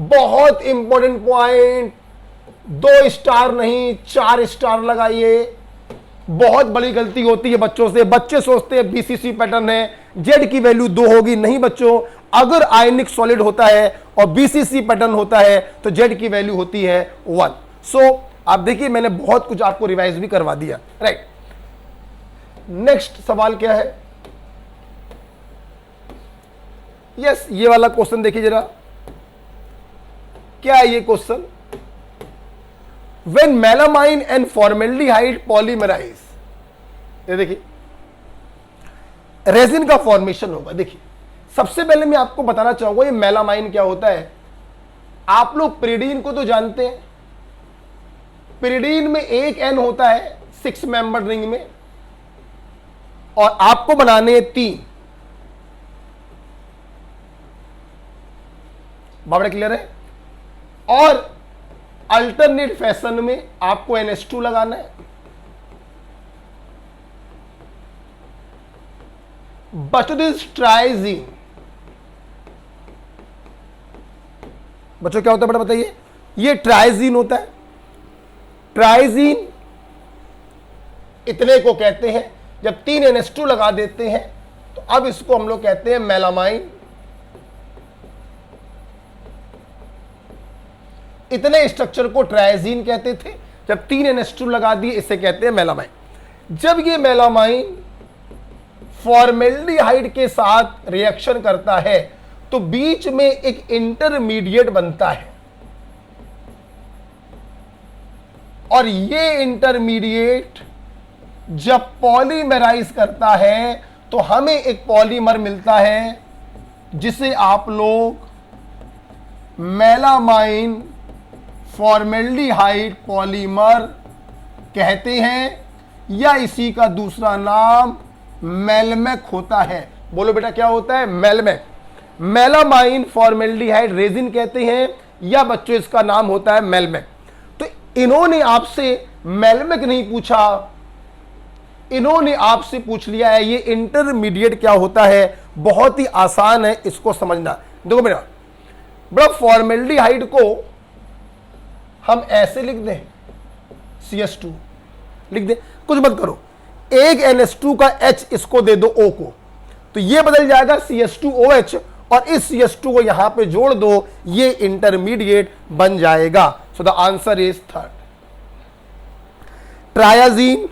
बहुत इंपॉर्टेंट पॉइंट, 2 स्टार नहीं 4 स्टार लगाइए। बहुत बड़ी गलती होती है बच्चों से, बच्चे सोचते हैं बीसीसी पैटर्न है, Z की वैल्यू 2 होगी। नहीं बच्चों, अगर आयनिक सॉलिड होता है और बीसीसी पैटर्न होता है तो Z की वैल्यू होती है 1। सो आप देखिए, मैंने बहुत कुछ आपको रिवाइज भी करवा दिया, राइट। नेक्स्ट सवाल क्या है? यस, ये वाला क्वेश्चन देखिए जरा, क्या है ये question? When melamine and formaldehyde polymerise, ये देखिए रेजिन का फॉर्मेशन होगा। देखिए, सबसे पहले मैं आपको बताना चाहूंगा ये मेलामाइन क्या होता है। आप लोग पिरिडीन को तो जानते हैं, पिरिडीन में एक एन होता है 6 मेंबर रिंग में, और आपको बनाने हैं 3। बाबड़ा क्लियर है? और अल्टरनेट फैशन में आपको NH2 लगाना है। बट दिस ट्राइजीन, बच्चों क्या होता है बेटा बताइए? ये ट्राइजीन होता है। ट्राइजीन इतने को कहते हैं, जब 3 NH2 लगा देते हैं तो अब इसको हम लोग कहते हैं मेलामाइन। इतने स्ट्रक्चर को ट्राइजीन कहते थे, जब 3 NH2 लगा दिए इसे कहते हैं मेलामाइन। जब ये मेलामाइन फॉर्मेल्डिहाइड के साथ रिएक्शन करता है तो बीच में एक इंटरमीडिएट बनता है, और ये इंटरमीडिएट जब पॉलीमराइज करता है तो हमें एक पॉलीमर मिलता है जिसे आप लोग मेलामाइन फॉर्मेल्डिहाइड पॉलीमर कहते हैं, या इसी का दूसरा नाम मेलमेक होता है। बोलो बेटा क्या होता है? मेलमेक। मेलामाइन फॉर्मेल्डिहाइड रेजिन कहते हैं, या बच्चों इसका नाम होता है मेलमेक। तो इन्होंने आपसे मेलमेक नहीं पूछा, इन्होंने आपसे पूछ लिया है ये इंटरमीडिएट क्या होता है। बहुत ही आसान है इसको समझना। देखो बेटा, बड़ा फॉर्मेल्डिहाइड को हम ऐसे लिख दें, CS2 लिख दें, कुछ मत करो, एक NH2 का H इसको दे दो O को, तो ये बदल जाएगा CS2OH, और इस CS2 को यहां पे जोड़ दो, ये इंटरमीडिएट बन जाएगा। So the answer is 3rd। ट्रायाजीन,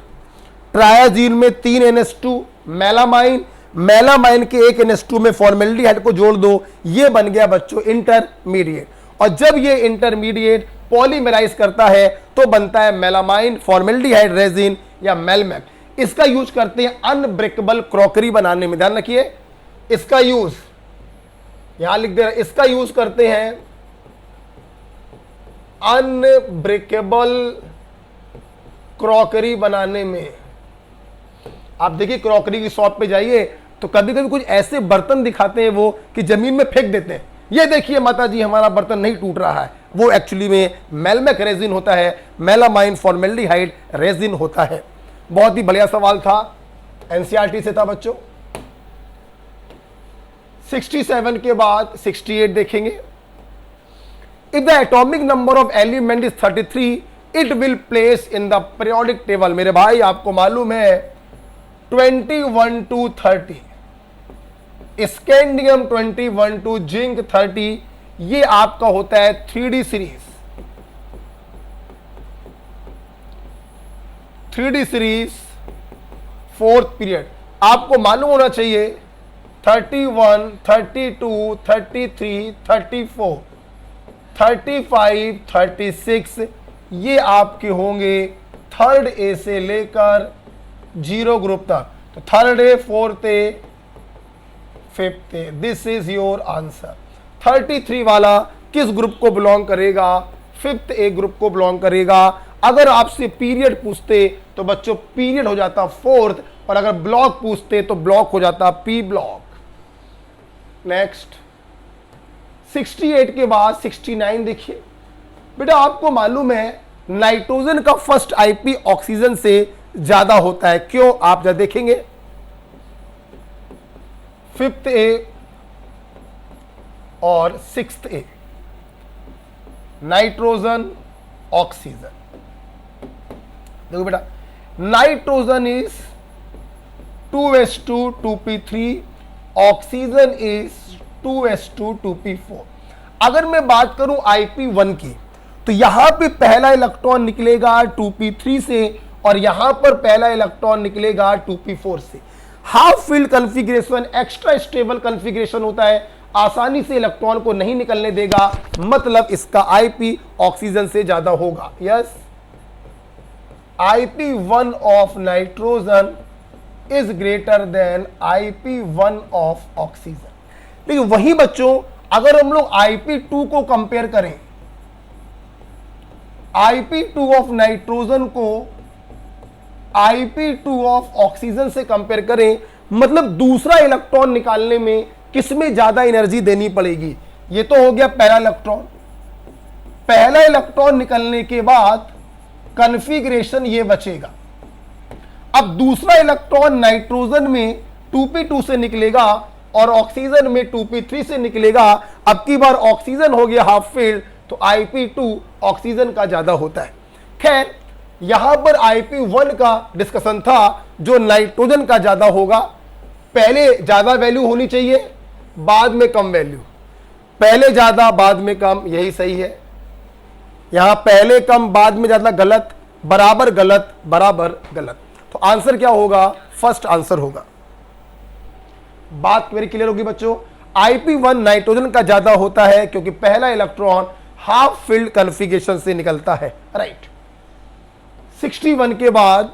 ट्रायाजीन में 3 NH2, मेलामाइन, मेलामाइन के एक NH2 में फॉर्मेल्डिहाइड को जोड़ दो, ये बन गया बच्चों इंटरमीडिएट। और जब ये इंटरमीडिएट पॉलीमराइज करता है तो बनता है मेलामाइन फॉर्मेल्डिहाइड रेजिन या मेलमेक। इसका यूज करते हैं अनब्रेकेबल क्रॉकरी बनाने में। ध्यान रखिए, इसका यूज यहां लिख दे रहे, इसका यूज करते हैं अनब्रेकेबल क्रॉकरी बनाने में। आप देखिए क्रॉकरी की शॉप पे जाइए तो कभी कभी कुछ ऐसे बर्तन दिखाते हैं वो कि जमीन में फेंक देते हैं, ये देखिए माता जी हमारा बर्तन नहीं टूट रहा है, वो एक्चुअली में मेलमेक रेजिन होता है, मेलामाइन फॉर्मेल्डिहाइड रेजिन होता है। बहुत ही बढ़िया सवाल था, एनसीईआरटी से था बच्चों। 67 के बाद 68 देखेंगे। If the atomic number of element is 33 it will place in the periodic table. मेरे भाई आपको मालूम है 21 to 30, स्कैंडियम 21 टू जिंक 30, ये आपका होता है 3D series. 3D series fourth period. आपको मालूम होना चाहिए 31, 32, 33, 34, 35, 36 ये आपके होंगे थर्ड ए से लेकर 0 ग्रुप तक। तो third A, fourth A, fifth A, this is your answer. 33 वाला किस ग्रुप को बिलोंग करेगा? फिफ्थ ए ग्रुप को बिलोंग करेगा। अगर आपसे पीरियड पूछते तो बच्चों पीरियड हो जाता फोर्थ, और अगर ब्लॉक पूछते तो ब्लॉक हो जाता पी ब्लॉक। नेक्स्ट 68 के बाद 69 देखिए। बेटा आपको मालूम है नाइट्रोजन का फर्स्ट आईपी ऑक्सीजन से ज्यादा होता है, क्यों? आप जरा देखेंगे फिफ्थ ए और सिक्स्थ ए, नाइट्रोजन ऑक्सीजन। देखो बेटा nitrogen is 2s2 2p3, oxygen is 2s2 2p4। अगर मैं बात करूं IP1 की तो यहां पे पहला इलेक्ट्रॉन निकलेगा 2p3 से और यहां पर पहला इलेक्ट्रॉन निकलेगा 2p4 से। Half field configuration extra stable configuration होता है, आसानी से इलेक्ट्रॉन को नहीं निकलने देगा, मतलब इसका IP ऑक्सीजन से ज्यादा होगा। Yes, IP1 of nitrogen is greater then IP1 of oxygen. लेकिन वही बच्चों अगर हम लोग IP2 को कंपेयर करें, IP2 ऑफ नाइट्रोजन को IP2 ऑफ ऑक्सीजन से कंपेयर करें, मतलब दूसरा इलेक्ट्रॉन निकालने में किसमें ज्यादा एनर्जी देनी पड़ेगी। ये तो हो गया पहला इलेक्ट्रॉन। पहला इलेक्ट्रॉन निकलने के बाद कॉन्फ़िगरेशन ये बचेगा। अब दूसरा इलेक्ट्रॉन नाइट्रोजन में 2p2 से निकलेगा और ऑक्सीजन में 2p3 से निकलेगा। अब की बार ऑक्सीजन हो गया हाफ फील्ड, तो IP2 ऑक्सीजन का ज्यादा होता है। खैर यहां पर IP1 का डिस्कशन था जो नाइट्रोजन का ज्यादा होगा। पहले ज्यादा वैल्यू होनी चाहिए, बाद में कम वैल्यू, पहले ज्यादा बाद में कम, यही सही है। यहां पहले कम बाद में ज्यादा गलत, बराबर गलत, बराबर गलत। तो आंसर क्या होगा? फर्स्ट आंसर होगा। बात मेरी क्लियर होगी बच्चों। IP1 नाइट्रोजन का ज्यादा होता है क्योंकि पहला इलेक्ट्रॉन हाफ फील्ड कॉन्फ़िगरेशन से निकलता है। राइट। 61 के बाद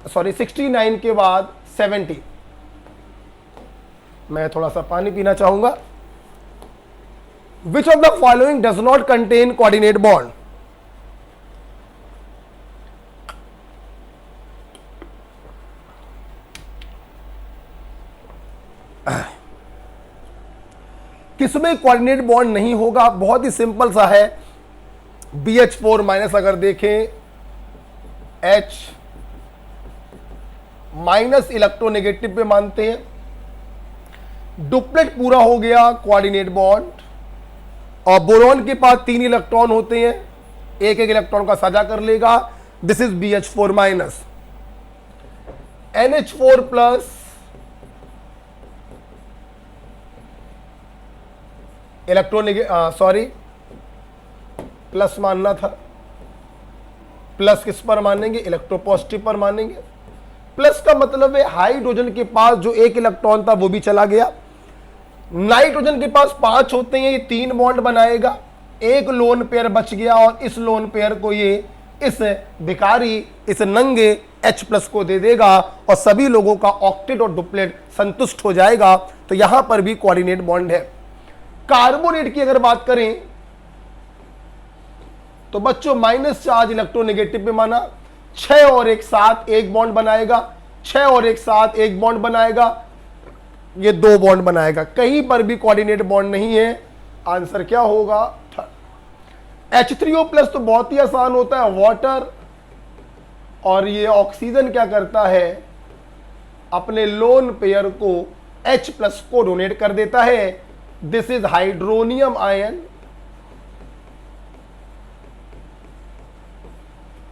69 के बाद 70। मैं थोड़ा सा पानी पीना चाहूंगा। Which of the following does not contain coordinate bond? किसमें कोऑर्डिनेट बॉन्ड नहीं होगा? बहुत ही सिंपल सा है। BH4 माइनस अगर देखें, H माइनस इलेक्ट्रोनेगेटिव पे मानते हैं, डुप्लेट पूरा हो गया कोऑर्डिनेट बॉन्ड। और बोरॉन के पास 3 इलेक्ट्रॉन होते हैं, एक एक इलेक्ट्रॉन का साझा कर लेगा, this is BH4 minus. NH4 plus sorry plus मानना था, प्लस किस पर मानेंगे? इलेक्ट्रोपॉजिटिव पर मानेंगे। प्लस का मतलब है हाइड्रोजन के पास जो एक इलेक्ट्रॉन था वो भी चला गया। नाइट्रोजन के पास 5 होते हैं, ये 3 बॉन्ड बनाएगा, एक लोन पेयर बच गया और इस लोन पेयर को ये इस भिखारी, इस नंगे H+ को दे देगा और सभी लोगों का ऑक्टेट और डुप्लेट संतुष्ट हो जाएगा। तो यहां पर भी कोऑर्डिनेट बॉन्ड है। कार्बोनेट की अगर बात करें तो बच्चों माइनस चार्ज इलेक्ट्रोनेगेटिव पे माना, 6 और 1 7, एक बॉन्ड बनाएगा। 6 और एक 7 एक बॉन्ड बनाएगा, ये 2 बॉन्ड बनाएगा, कहीं पर भी कोऑर्डिनेट बॉन्ड नहीं है। आंसर क्या होगा? H3O प्लस तो बहुत ही आसान होता है, वाटर, और ये ऑक्सीजन क्या करता है, अपने लोन पेयर को H प्लस को डोनेट कर देता है। This is hydronium ion.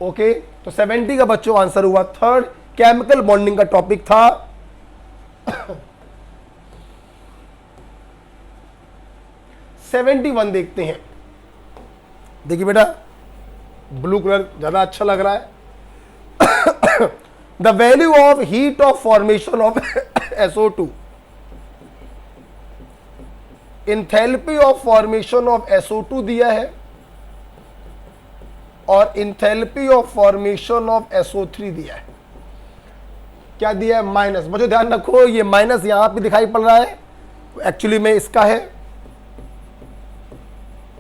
Okay, तो 70 का बच्चों आंसर हुआ थर्ड। केमिकल बॉन्डिंग का टॉपिक था। 71 देखते हैं। देखिए बेटा, ब्लू कलर ज्यादा अच्छा लग रहा है। The value of heat of formation of SO2, enthalpy of formation of SO2 दिया है और enthalpy of formation of SO3 दिया है। क्या दिया है? माइनस। मुझे ध्यान रखो, ये माइनस यहां पे दिखाई पड़ रहा है, एक्चुअली में इसका है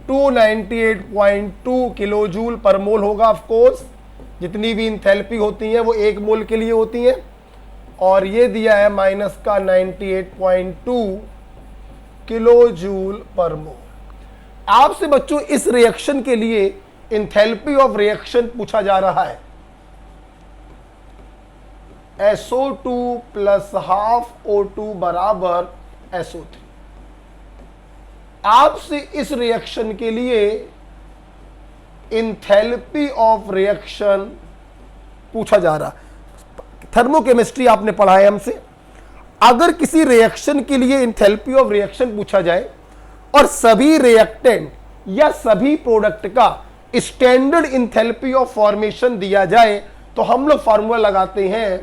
298.2 किलो जूल पर मोल होगा। ऑफ कोर्स जितनी भी इंथैल्पी होती है वो 1 मोल के लिए होती है, और ये दिया है माइनस का 98.2 किलो जूल पर मोल। आपसे बच्चों इस रिएक्शन के लिए इंथैल्पी ऑफ रिएक्शन पूछा जा रहा है। SO2 प्लस हाफ O2 बराबर SO3। आपसे इस रिएक्शन के लिए इंथैल्पी ऑफ रिएक्शन पूछा जा रहा। थर्मोकेमिस्ट्री आपने पढ़ा है हमसे। अगर किसी रिएक्शन के लिए इंथैल्पी ऑफ रिएक्शन पूछा जाए और सभी रिएक्टेंट या सभी प्रोडक्ट का स्टैंडर्ड इंथैल्पी ऑफ फॉर्मेशन दिया जाए, तो हम लोग फार्मूला लगाते हैं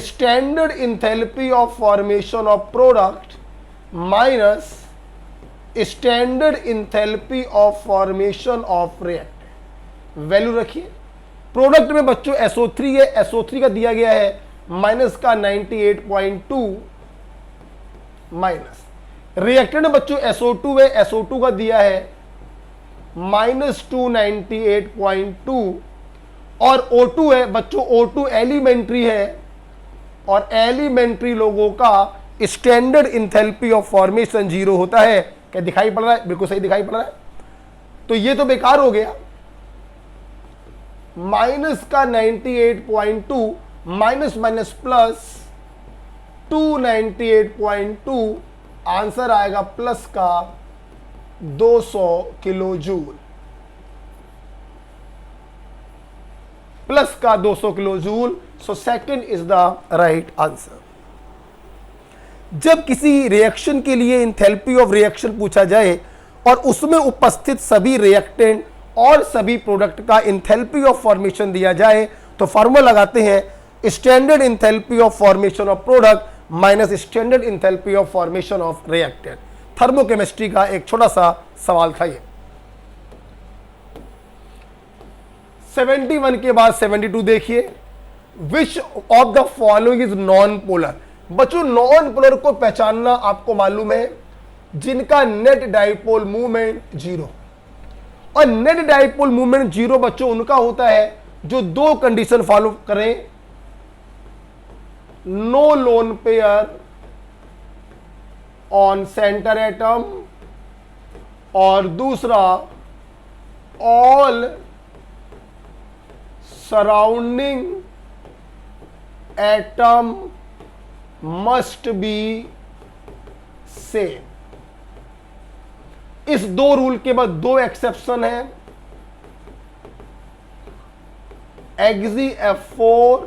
standard enthalpy of formation of product minus standard enthalpy of formation of reactant. Value रखिए। प्रोडक्ट में बच्चों SO3 है, SO3 का दिया गया है माइनस का 98.2 माइनस। रिएक्टेंट में बच्चों SO2 है, SO2 का दिया है माइनस 298.2, और O2 है बच्चों, O2 एलिमेंट्री है, और एलिमेंट्री लोगों का स्टैंडर्ड इंथैल्पी ऑफ फॉर्मेशन 0 होता है। क्या दिखाई पड़ रहा है? बिल्कुल सही दिखाई पड़ रहा है। तो ये तो बेकार हो गया। माइनस का 98.2 माइनस माइनस प्लस 298.2, आंसर आएगा प्लस का 200 किलो जूल। प्लस का 200 kilo joule. So second is the right answer. जब किसी रिएक्शन के लिए इंथैल्पी ऑफ रिएक्शन पूछा जाए और उसमें उपस्थित सभी रिएक्टेंट और सभी प्रोडक्ट का इंथैल्पी ऑफ फॉर्मेशन दिया जाए, तो फार्मूला लगाते हैं standard enthalpy of formation of product minus standard enthalpy of formation of reactant. Thermochemistry का एक छोटा सा सवाल था ये। 71 के बाद 72 देखिए। Which of the following is non polar. बच्चों नॉन पोलर को पहचानना आपको मालूम है, जिनका नेट डाइपोल मूवमेंट 0। और नेट डाइपोल मूवमेंट 0 बच्चों उनका होता है जो 2 कंडीशन फॉलो करें। No lone pair on centre atom, और दूसरा all surrounding atom must be same. इस 2 रूल के बाद 2 एक्सेप्शन है। XC F4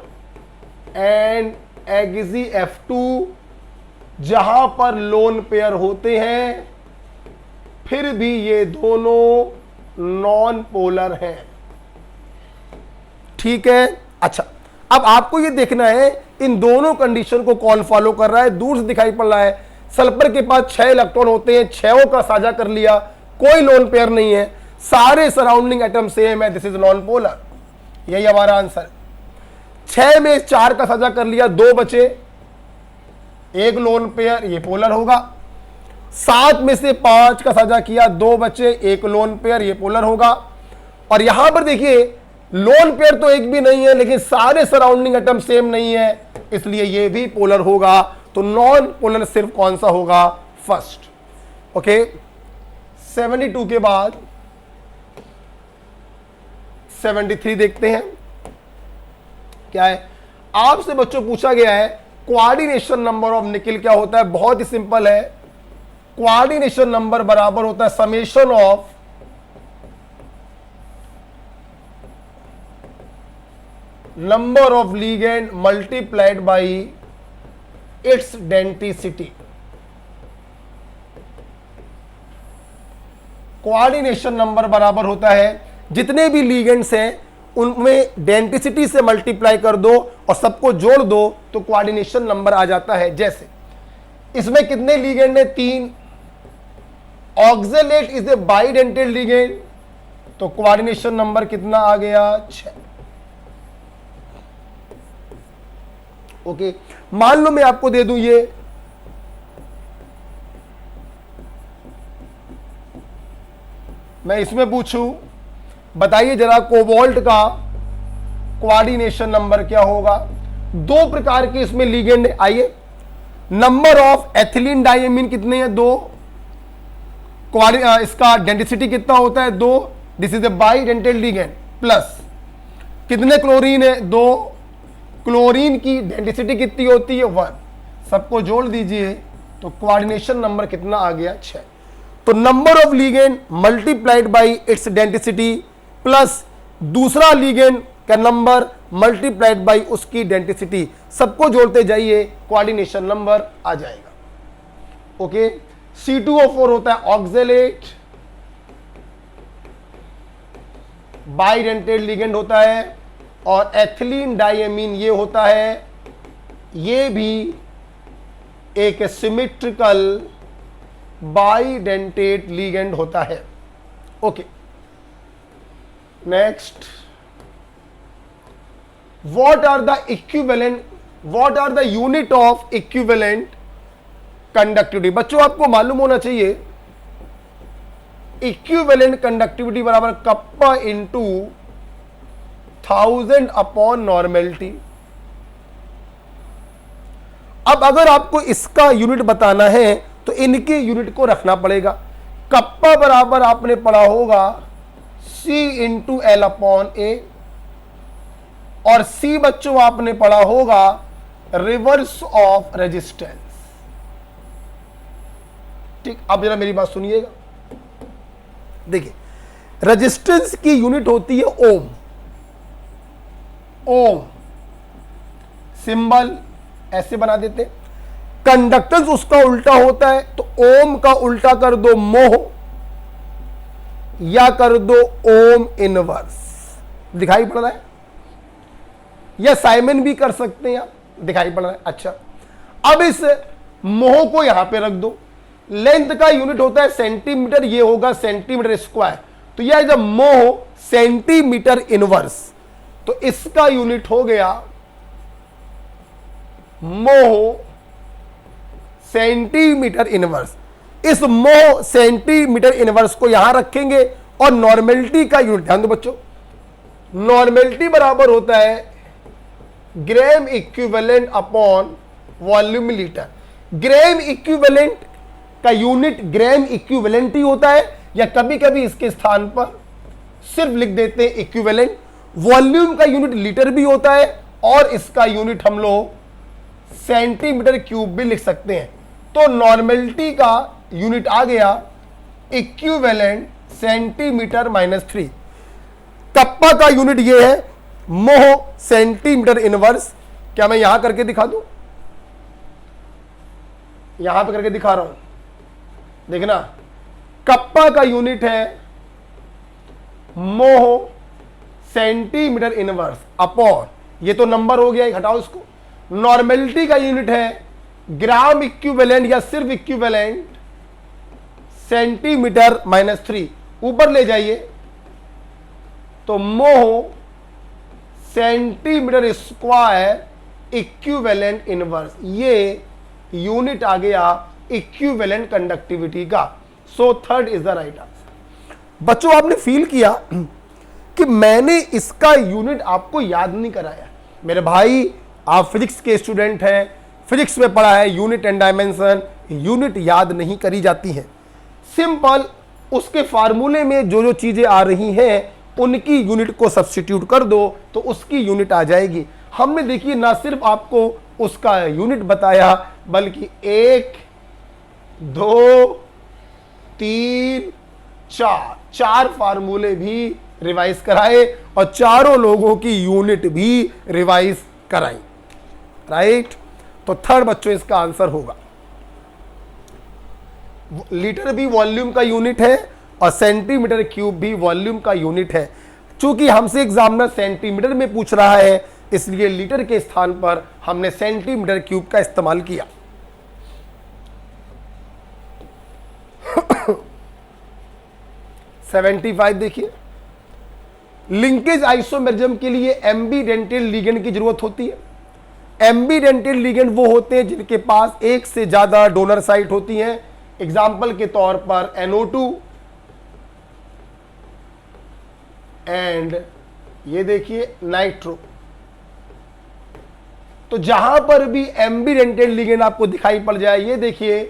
and XC F2, जहां पर लोन पेयर होते हैं फिर भी ये दोनों नॉन पोलर हैं। ठीक है। अच्छा, अब आपको ये देखना है इन दोनों कंडीशन को कौन फॉलो कर रहा है। दूर से दिखाई पड़ रहा है सल्फर के पास 6 इलेक्ट्रॉन होते हैं, 6 का साझा कर लिया, कोई लोन पेयर नहीं है, सारे सराउंडिंग एटम सेम है, दिस इज नॉन पोलर। यही हमारा आंसर। 6 में 4 का साझा कर लिया, 2 बचे, 1 लोन पेयर, ये पोलर होगा। 7 में से 5 का साझा किया, 2 बचे, 1 लोन पेयर, ये पोलर होगा। और यहां पर देखिए लोन पेयर तो एक भी नहीं है, लेकिन सारे सराउंडिंग एटम सेम नहीं है, इसलिए ये भी पोलर होगा। तो नॉन पोलर सिर्फ कौन सा होगा? फर्स्ट। ओके, 72 के बाद 73 देखते हैं क्या है। आपसे बच्चों पूछा गया है कोऑर्डिनेशन नंबर ऑफ निकेल क्या होता है? बहुत ही सिंपल है, कोऑर्डिनेशन नंबर बराबर होता है summation of number of ligand multiplied by its density. Coordination number बराबर होता है जितने भी लिगेंड्स हैं उनमें डेंसिटी से मल्टीप्लाई कर दो और सबको जोड़ दो तो कोऑर्डिनेशन नंबर आ जाता है। जैसे इसमें कितने लिगेंड है? 3। Oxalate is a bidentate ligand, तो कोऑर्डिनेशन नंबर कितना आ गया? 6। ओके, मान लो मैं आपको दे दूं ये मैं इसमें पूछूं, बताइए जरा कोबाल्ट का कोऑर्डिनेशन नंबर क्या होगा? 2 प्रकार के इसमें लिगेंड है। आइए, नंबर ऑफ एथिलीन डायमीन कितने हैं? 2। इसका डेंसिटी कितना होता है? 2। This is A bidentate ligand. Plus कितने क्लोरीन है? 2। क्लोरीन की डेंसिटी कितनी होती है? 1। सबको जोड़ दीजिए तो कोऑर्डिनेशन नंबर कितना आ गया? 6। तो number of ligand multiplied by its density plus दूसरा लिगेंड का नंबर मल्टीप्लाइड बाई उसकी डेंसिटी, सबको जोड़ते जाइए कोऑर्डिनेशन नंबर आ जाएगा। ओके, C2O4 होता है ऑक्सलेट, बाइडेंटेड लिगेंड होता है, और एथिलीन डायमीन ये होता है, ये भी एक सिमेट्रिकल बाइडेंटेड लिगेंड होता है। Okay, next, what are the unit of equivalent conductivity? बच्चों आपको मालूम होना चाहिए इक्विवेलेंट कंडक्टिविटी बराबर कप्पा इंटू 1000 अपॉन नॉर्मेलिटी। अब अगर आपको इसका यूनिट बताना है तो इनके यूनिट को रखना पड़ेगा। कप्पा बराबर आपने पढ़ा होगा C इंटू एल अपॉन ए, और C बच्चों आपने पढ़ा होगा रिवर्स ऑफ रेजिस्टेंस। ठीक, अब जरा मेरी बात सुनिएगा। देखिए, रेजिस्टेंस की यूनिट होती है ओम। ओम सिंबल ऐसे बना देते। कंडक्टेंस उसका उल्टा होता है, तो ओम का उल्टा कर दो मोह, या कर दो ओम इनवर्स। दिखाई पड़ रहा है? या साइमन भी कर सकते हैं आप, दिखाई पड़ रहा है? अच्छा, अब इस मोह को यहां पे रख दो। लेंथ का यूनिट होता है सेंटीमीटर, ये होगा सेंटीमीटर स्क्वायर, तो यह जब मोह सेंटीमीटर इनवर्स, तो इसका यूनिट हो गया मोह सेंटीमीटर इनवर्स। इस मोह सेंटीमीटर इनवर्स को यहां रखेंगे, और नॉर्मेलिटी का यूनिट ध्यान दो बच्चों, नॉर्मेलिटी बराबर होता है gram equivalent upon volume litre. Gram equivalent का यूनिट ग्राम इक्विवेलेंट ही होता है, या कभी कभी इसके स्थान पर सिर्फ लिख देते हैं इक्विवेलेंट। वॉल्यूम का यूनिट लीटर भी होता है, और इसका यूनिट हम लोग सेंटीमीटर क्यूब भी लिख सकते हैं। तो नॉर्मेलिटी का यूनिट आ गया इक्विवेलेंट सेंटीमीटर -3। कप्पा का यूनिट ये है मोह सेंटीमीटर इनवर्स। क्या मैं यहां करके दिखा दूं? यहां पे करके दिखा रहा हूं, देखना। कप्पा का यूनिट है मोह सेंटीमीटर इनवर्स अपॉन, ये तो नंबर हो गया, हटाओ इसको। नॉर्मेलिटी का यूनिट है ग्राम इक्विवेलेंट, या सिर्फ इक्विवेलेंट सेंटीमीटर -3। ऊपर ले जाइए तो मोह सेंटीमीटर स्क्वायर इक्विवेलेंट इनवर्स, ये यूनिट आ गया इक्विवेलेंट कंडक्टिविटी का। So third is the right answer. बच्चों आपने फील किया कि मैंने इसका यूनिट आपको याद नहीं कराया। मेरे भाई, आप फिजिक्स के स्टूडेंट हैं, फिजिक्स में पढ़ा है यूनिट एंड डायमेंशन, यूनिट याद नहीं करी जाती है। सिंपल, उसके फार्मूले में जो जो चीजें आ रही हैं उनकी यूनिट को सब्स्टिट्यूट कर दो तो उसकी यूनिट आ जाएगी। हमने देखिए ना सिर्फ आपको उसका यूनिट बताया, बल्कि 1, 2, 3, 4 फार्मूले भी रिवाइज कराए और चारों लोगों की यूनिट भी रिवाइज कराई। राइट, तो थर्ड बच्चों इसका आंसर होगा। लीटर भी वॉल्यूम का यूनिट है और सेंटीमीटर क्यूब भी वॉल्यूम का यूनिट है। चूंकि हमसे एग्जामिनर सेंटीमीटर में पूछ रहा है, इसलिए लीटर के स्थान पर हमने सेंटीमीटर क्यूब का इस्तेमाल किया। (75) देखिए, लिंकेज आइसोमेरिज्म के लिए एम्बीडेंटेड लिगेंड की जरूरत होती है। एम्बीडेंटेड लिगेंड वो होते हैं जिनके पास एक से ज्यादा डोनर साइट होती हैं। एग्जाम्पल के तौर पर NO2 एंड ये देखिए नाइट्रो। तो जहां पर भी एम्बीडेंटेड लिगेंड आपको दिखाई पड़ जाए, ये देखिए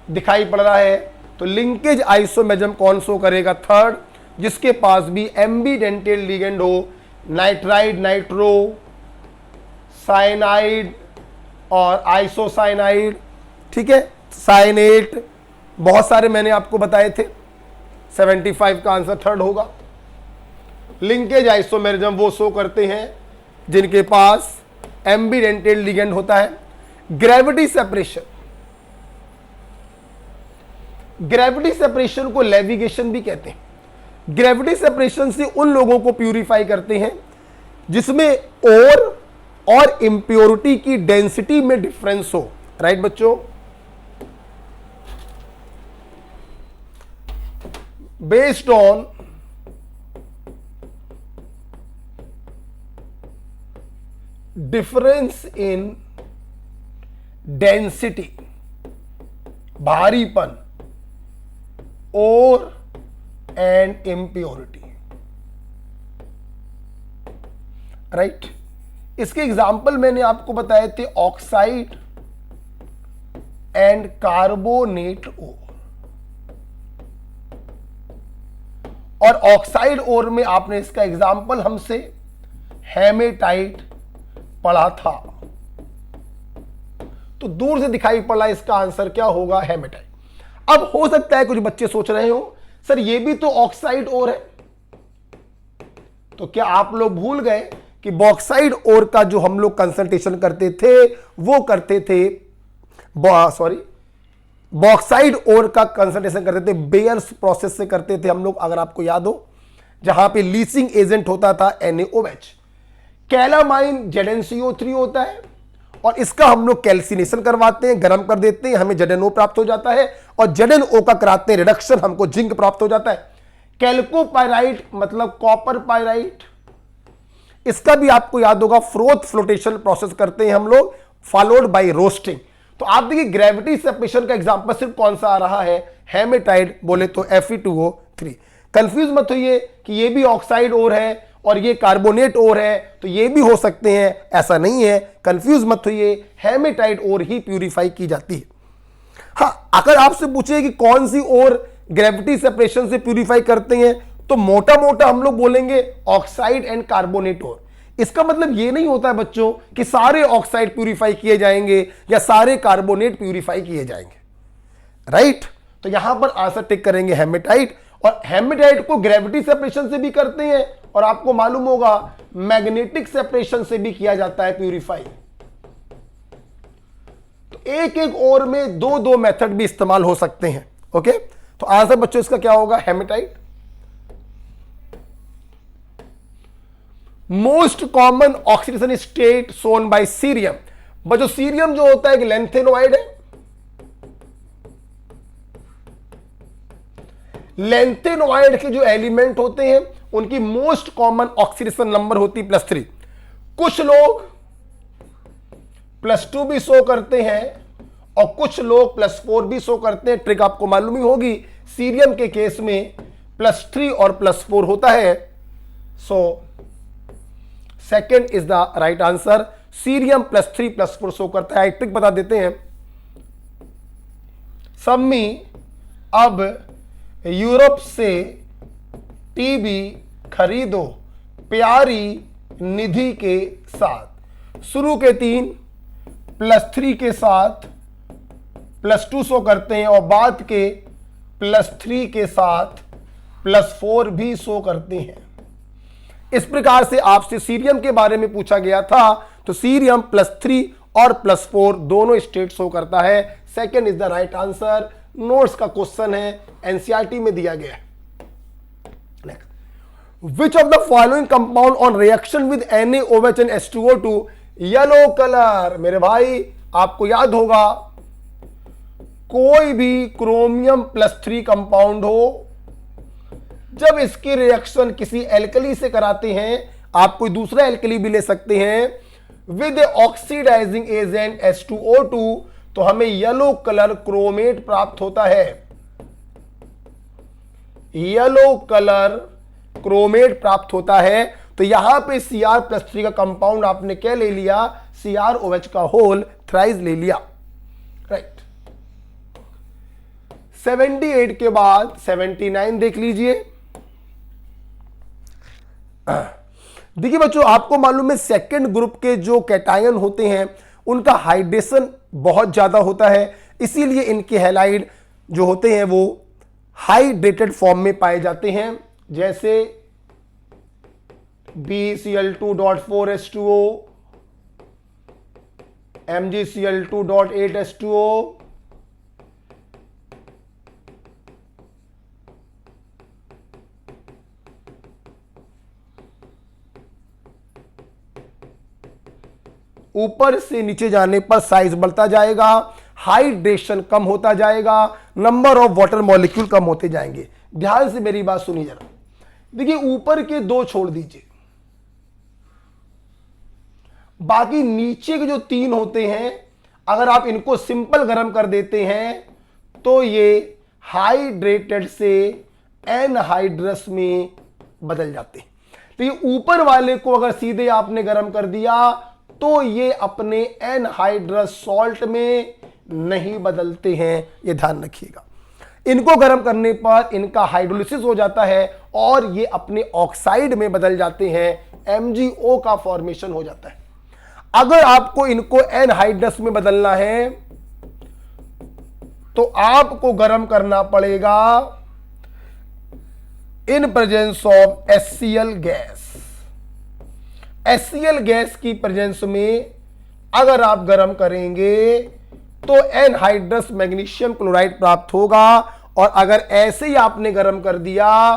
दिखाई पड़ रहा है, तो लिंकेज आइसोमेरिज्म कौन सो करेगा? थर्ड, जिसके पास भी एम्बीडेंटेड लिगेंड हो, नाइट्राइड, नाइट्रो, साइनाइड और आइसोसाइनाइड। ठीक है, साइनेट, बहुत सारे मैंने आपको बताए थे। 75 का आंसर थर्ड होगा। लिंकेज आइसोमेरिज्म वो शो करते हैं जिनके पास एम्बीडेंटेड लिगेंड होता है। ग्रेविटी सेपरेशन, ग्रेविटी सेपरेशन को लेविगेशन भी कहते हैं। ग्रेविटी सेपरेशन से उन लोगों को प्यूरिफाई करते हैं जिसमें ओर और इंप्योरिटी की डेंसिटी में डिफरेंस हो। राइट बच्चों, based on difference in density, भारीपन, और एंड इम्प्योरिटी। राइट, इसके एग्जाम्पल मैंने आपको बताए थे ऑक्साइड एंड कार्बोनेट ओर। और ऑक्साइड ओर में आपने इसका एग्जाम्पल हमसे हेमेटाइट पढ़ा था। तो दूर से दिखाई पड़ा, इसका आंसर क्या होगा? हेमेटाइट। अब हो सकता है कुछ बच्चे सोच रहे हो सर ये भी तो ऑक्साइड ओर है, तो क्या आप लोग भूल गए कि बॉक्साइड ओर का जो हम लोग कंसंट्रेशन करते थे वो करते थे, सॉरी, बॉक्साइड ओर का कंसंट्रेशन करते थे बेयर्स प्रोसेस से करते थे हम लोग, अगर आपको याद हो, जहां पे लीचिंग एजेंट होता था NaOH। कैलामाइन ZnCO3 होता है और इसका हम लोग कैल्सिनेशन करवाते हैं, गर्म कर देते हैं, हमें ZnO प्राप्त हो जाता है और ZnO का कराते हैं रिडक्शन, हमको जिंक प्राप्त हो जाता है। कैल्कोपाइराइट मतलब कॉपर पाइराइट, इसका भी आपको याद होगा फ्रोथ फ्लोटेशन प्रोसेस करते हैं हम लोग, फॉलोड बाय रोस्टिंग। तो आप देखिए ग्रेविटी सेपरेशन का एग्जांपल सिर्फ कौन सा आ रहा है? हेमेटाइट बोले तो Fe2O3। कंफ्यूज मत होइए कि ये भी ऑक्साइड ओर है और ये कार्बोनेट ओर है, तो ये भी हो सकते हैं, ऐसा नहीं है, कंफ्यूज मत होइए, हेमेटाइट ओर ही प्यूरिफाई की जाती है। हाँ, अगर आपसे पूछे कि कौन सी ओर ग्रेविटी सेपरेशन से प्यूरिफाई करते हैं, तो मोटा मोटा हम लोग बोलेंगे ऑक्साइड एंड कार्बोनेट ओर। इसका मतलब ये नहीं होता है बच्चों कि सारे ऑक्साइड प्यूरिफाई किए जाएंगे या सारे कार्बोनेट प्यूरिफाई किए जाएंगे। राइट, तो यहां पर आंसर टिक करेंगे हेमेटाइट। और हेमेटाइट को ग्रेविटी सेपरेशन से भी करते हैं और आपको मालूम होगा मैग्नेटिक सेपरेशन से भी किया जाता है प्यूरिफाई। तो एक एक ओर में दो दो मेथड भी इस्तेमाल हो सकते हैं। ओके, तो आंसर बच्चों इसका क्या होगा? Haematite. Most common oxidation state shown by cerium. बच्चों सीरियम जो होता है एक लेंथेनोइड है। लेंथेनोइड के जो एलिमेंट होते हैं उनकी मोस्ट कॉमन ऑक्सीडेशन नंबर होती है +3। कुछ लोग +2 भी शो करते हैं और कुछ लोग +4 भी शो करते हैं। ट्रिक आपको मालूम ही होगी, सीरियम के केस में +3 और +4 होता है। So second is the right answer. Cerium +3+4 show करता है। ट्रिक बता देते हैं। सम्मी अब यूरोप से टीबी खरीदो प्यारी निधि के साथ। शुरू के 3 +3 के साथ +2 शो करते हैं और बाद के +3 के साथ +4 भी शो करते हैं। इस प्रकार से आपसे सीरियम के बारे में पूछा गया था, तो सीरियम +3 और +4 दोनों स्टेट शो करता है। Second is the right answer. Notes का क्वेश्चन है, एनसीईआरटी में दिया गया है। Which of the following compound on reaction with NaOH and H2O2 yellow colour. मेरे भाई आपको याद होगा, कोई भी क्रोमियम +3 कंपाउंड हो, जब इसकी रिएक्शन किसी एल्कली से कराते हैं, आप कोई दूसरा एल्कली भी ले सकते हैं विद ऑक्सीडाइजिंग एजेंट H2O2, तो हमें येलो कलर क्रोमेट प्राप्त होता है। येलो कलर क्रोमेट प्राप्त होता है। तो यहां पे Cr+3 का कंपाउंड आपने क्या ले लिया, CrOH का होल थ्राइस ले लिया। राइट। 78 के बाद 79 देख लीजिए। देखिए बच्चों, आपको मालूम है सेकेंड ग्रुप के जो कैटायन होते हैं उनका हाइड्रेशन बहुत ज्यादा होता है, इसीलिए इनके हैलाइड जो होते हैं वो हाइड्रेटेड फॉर्म में पाए जाते हैं, जैसे BCl2.4H2O, MgCl2.8H2O, ऊपर से नीचे जाने पर साइज बढ़ता जाएगा, हाइड्रेशन कम होता जाएगा, नंबर ऑफ वाटर मॉलिक्यूल कम होते जाएंगे। ध्यान से मेरी बात सुनिए जरा। देखिए ऊपर के 2 छोड़ दीजिए, बाकी नीचे के जो 3 होते हैं, अगर आप इनको सिंपल गर्म कर देते हैं तो ये हाइड्रेटेड से एनहाइड्रस में बदल जाते हैं। तो ये ऊपर वाले को अगर सीधे आपने गर्म कर दिया तो ये अपने एनहाइड्रस सॉल्ट में नहीं बदलते हैं, ये ध्यान रखिएगा। इनको गर्म करने पर इनका हाइड्रोलिसिस हो जाता है और ये अपने ऑक्साइड में बदल जाते हैं, MgO का फॉर्मेशन हो जाता है। अगर आपको इनको एनहाइड्रस में बदलना है तो आपको गर्म करना पड़ेगा in presence of HCl gas. HCl gas की प्रेजेंस में अगर आप गर्म करेंगे तो एनहाइड्रस मैग्नीशियम क्लोराइड प्राप्त होगा, और अगर ऐसे ही आपने गर्म कर दिया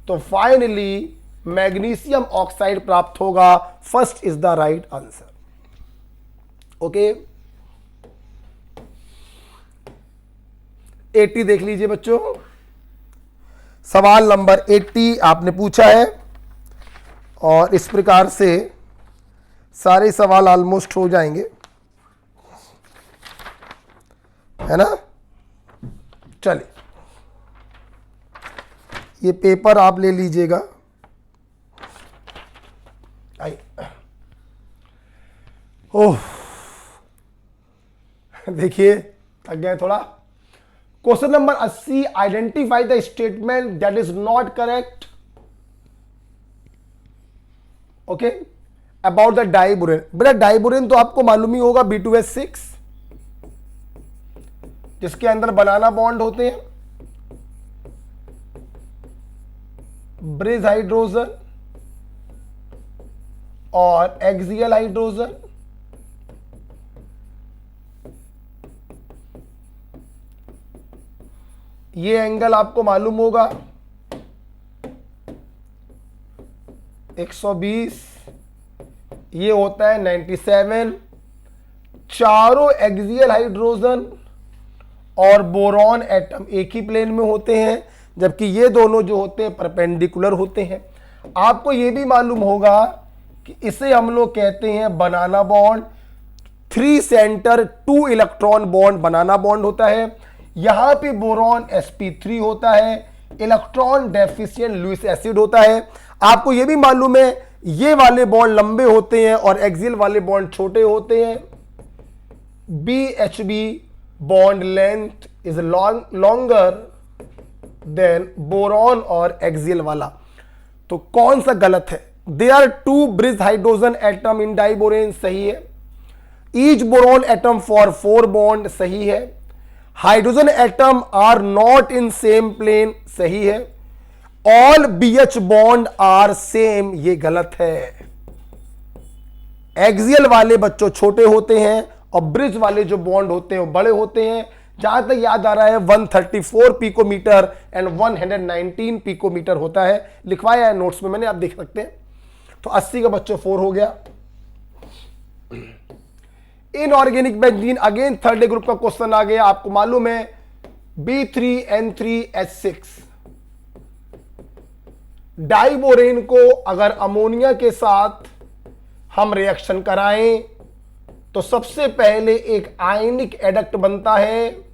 तो फाइनली मैग्नीशियम ऑक्साइड प्राप्त होगा। First is the right answer. Okay, 80 देख लीजिए बच्चों। सवाल नंबर 80 आपने पूछा है और इस प्रकार से सारे सवाल ऑलमोस्ट हो जाएंगे, है ना। चलिए ये पेपर आप ले लीजिएगा। आइए। ओह देखिए थक गए थोड़ा। Question number 80, identify the statement that is not correct okay about the diborane. बेटा डाइबुरेन तो आपको मालूम ही होगा, B2H6 जिसके अंदर बनाना बॉन्ड होते हैं, ब्रिज हाइड्रोजन और एक्सियल हाइड्रोजन। ये एंगल आपको मालूम होगा 120, ये होता है 97। चारों एक्सियल हाइड्रोजन और बोरॉन एटम एक ही प्लेन में होते हैं, जबकि ये दोनों जो होते हैं परपेंडिकुलर होते हैं। आपको ये भी मालूम होगा कि इसे हम लोग कहते हैं बनाना बॉन्ड। 3 सेंटर 2 इलेक्ट्रॉन बॉन्ड बनाना बॉन्ड होता है। यहां पे बोरॉन sp3 होता है, इलेक्ट्रॉन डेफिशिएंट लुईस एसिड होता है। आपको यह भी मालूम है ये वाले बॉन्ड लंबे होते हैं और एक्सियल वाले बॉन्ड छोटे होते हैं। BHB bond length is longer than boron और एक्सियल वाला। तो कौन सा गलत है? There are 2 bridge hydrogen atom in diborane, सही है। Each boron atom for 4 bond, सही है। Hydrogen atom are not in same plane, सही है। All BH bond are same, ये गलत है। एक्सियल वाले बच्चों छोटे होते हैं और ब्रिज वाले जो बॉन्ड होते हैं वो बड़े होते हैं। जहां तक याद आ रहा है 134 पिकोमीटर एंड 119 पिकोमीटर होता है, लिखवाया है नोट्स में मैंने, आप देख सकते हैं। तो 80 का बच्चों 4 हो गया। Inorganic benzene, again third day group का क्वेश्चन आ गया। आपको मालूम है B3N3H6 डाइबोरेन को अगर अमोनिया के साथ हम रिएक्शन कराएं तो सबसे पहले एक आयनिक एडक्ट बनता है।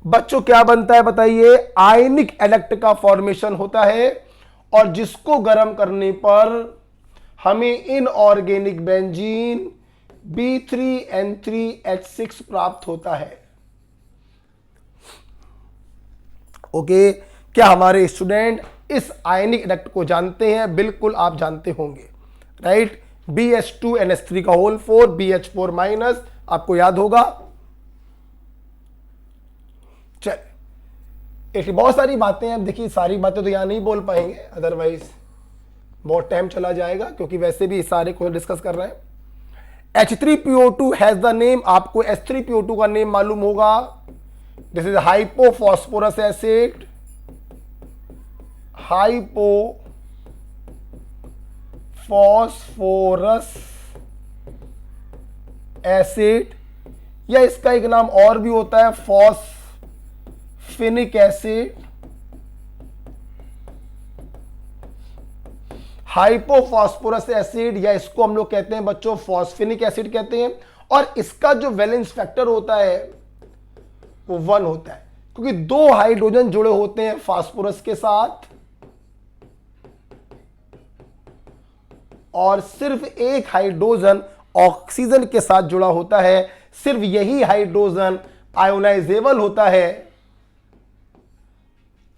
बच्चों क्या बनता है बताइए? आयनिक एडक्ट का फॉर्मेशन होता है और जिसको गर्म करने पर हमें इनऑर्गेनिक बेंजीन B3N3H6 प्राप्त होता है। ओके, क्या हमारे स्टूडेंट इस आयनिक एडक्ट को जानते हैं? बिल्कुल आप जानते होंगे, राइट। BH2NH3 का होल 4 BH4 माइनस, आपको याद होगा। चल, एक बहुत सारी बातें हैं। देखिए सारी बातें तो यहां नहीं बोल पाएंगे, अदरवाइज बहुत टाइम चला जाएगा, क्योंकि वैसे भी सारे को डिस्कस कर रहे हैं। H3PO2 हैज द नेम, आपको H3PO2 का नेम मालूम होगा। This is hypophosphorous acid, hypophosphorous acid, या इसका एक नाम और भी होता है फॉस्फेनिक एसिड। हाइपोफॉस्फोरस एसिड, या इसको हम लोग कहते हैं बच्चों फॉस्फेनिक एसिड कहते हैं। और इसका जो वैलेंस फैक्टर होता है वो 1 होता है, क्योंकि 2 हाइड्रोजन जुड़े होते हैं फास्फोरस के साथ और सिर्फ एक हाइड्रोजन ऑक्सीजन के साथ जुड़ा होता है। सिर्फ यही हाइड्रोजन आयोनाइजेबल होता है।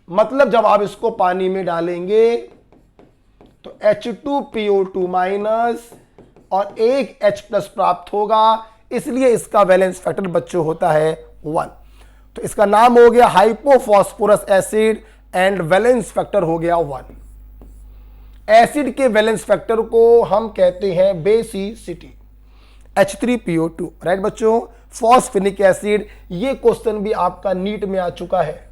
मतलब जब आप इसको पानी में डालेंगे तो H2PO2 माइनस और एक H प्लस प्राप्त होगा, इसलिए इसका वैलेंस फैक्टर बच्चों होता है 1। तो इसका नाम हो गया hypophosphorous acid and valence factor हो गया 1। एसिड के वैलेंस फैक्टर को हम कहते हैं बेसिसिटी, H3PO2, राइट बच्चों। फॉस्फेनिक एसिड, ये क्वेश्चन भी आपका नीट में आ चुका है,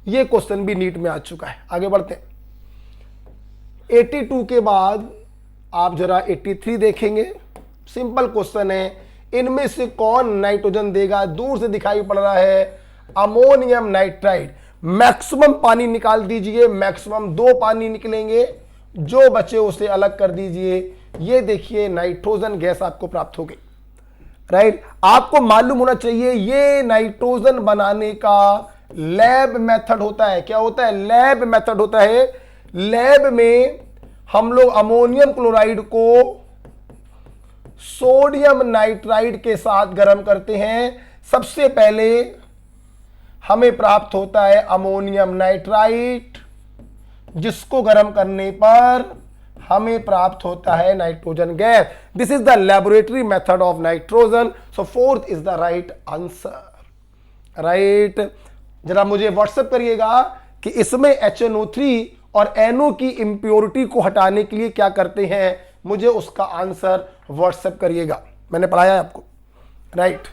ये क्वेश्चन भी नीट में आ चुका है। आगे बढ़ते हैं। 82 के बाद आप जरा 83 देखेंगे। सिंपल क्वेश्चन है, इनमें से कौन नाइट्रोजन देगा? दूर से दिखाई पड़ रहा है अमोनियम नाइट्राइड। मैक्सिमम पानी निकाल दीजिए, मैक्सिमम 2 पानी निकलेंगे, जो बचे उसे अलग कर दीजिए। ये देखिए नाइट्रोजन गैस आपको प्राप्त हो गई, राइट। आपको मालूम होना चाहिए ये नाइट्रोजन बनाने का लैब मेथड होता है। क्या होता है? लैब मेथड होता है। लैब में हम लोग अमोनियम क्लोराइड को सोडियम नाइट्राइड के साथ गर्म करते हैं। सबसे पहले हमें प्राप्त होता है अमोनियम नाइट्राइट, जिसको गर्म करने पर हमें प्राप्त होता है nitrogen gas. This is the laboratory method of nitrogen. So 4th is the right answer, right. जरा मुझे व्हाट्सएप करिएगा कि इसमें HNO3 और NO की इंप्योरिटी को हटाने के लिए क्या करते हैं, मुझे उसका आंसर व्हाट्सएप करिएगा। मैंने पढ़ाया है आपको, राइट।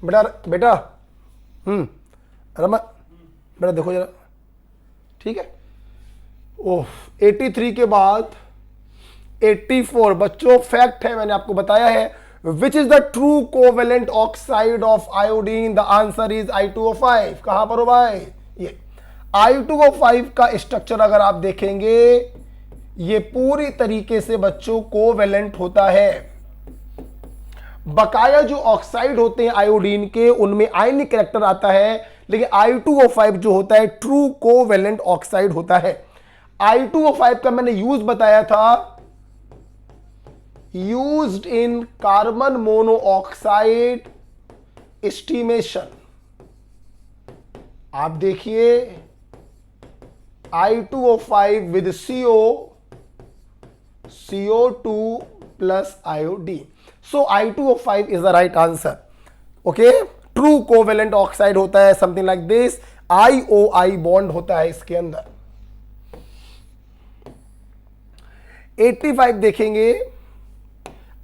बेटा बेटा रमा बेटा देखो जरा, ठीक है। ओह, 83 के बाद 84 बच्चों फैक्ट है, मैंने आपको बताया है। Which is the true covalent oxide of iodine? The answer is I2O5। कहां पर हो भाई? ये I2O5 का स्ट्रक्चर अगर आप देखेंगे, ये पूरी तरीके से बच्चों कोवेलेंट होता है। बकाया जो ऑक्साइड होते हैं आयोडीन के, उनमें आयनिक कैरेक्टर आता है, लेकिन I2O5 जो होता है ट्रू कोवेलेंट ऑक्साइड होता है। I2O5 का मैंने यूज बताया था, used in carbon monoxide estimation. आप देखिए I2O5 with CO2 plus iodine, so I2O5 is the right answer. Okay, true covalent oxide होता है something like this, IOI bond होता है इसके अंदर। 85 देखेंगे,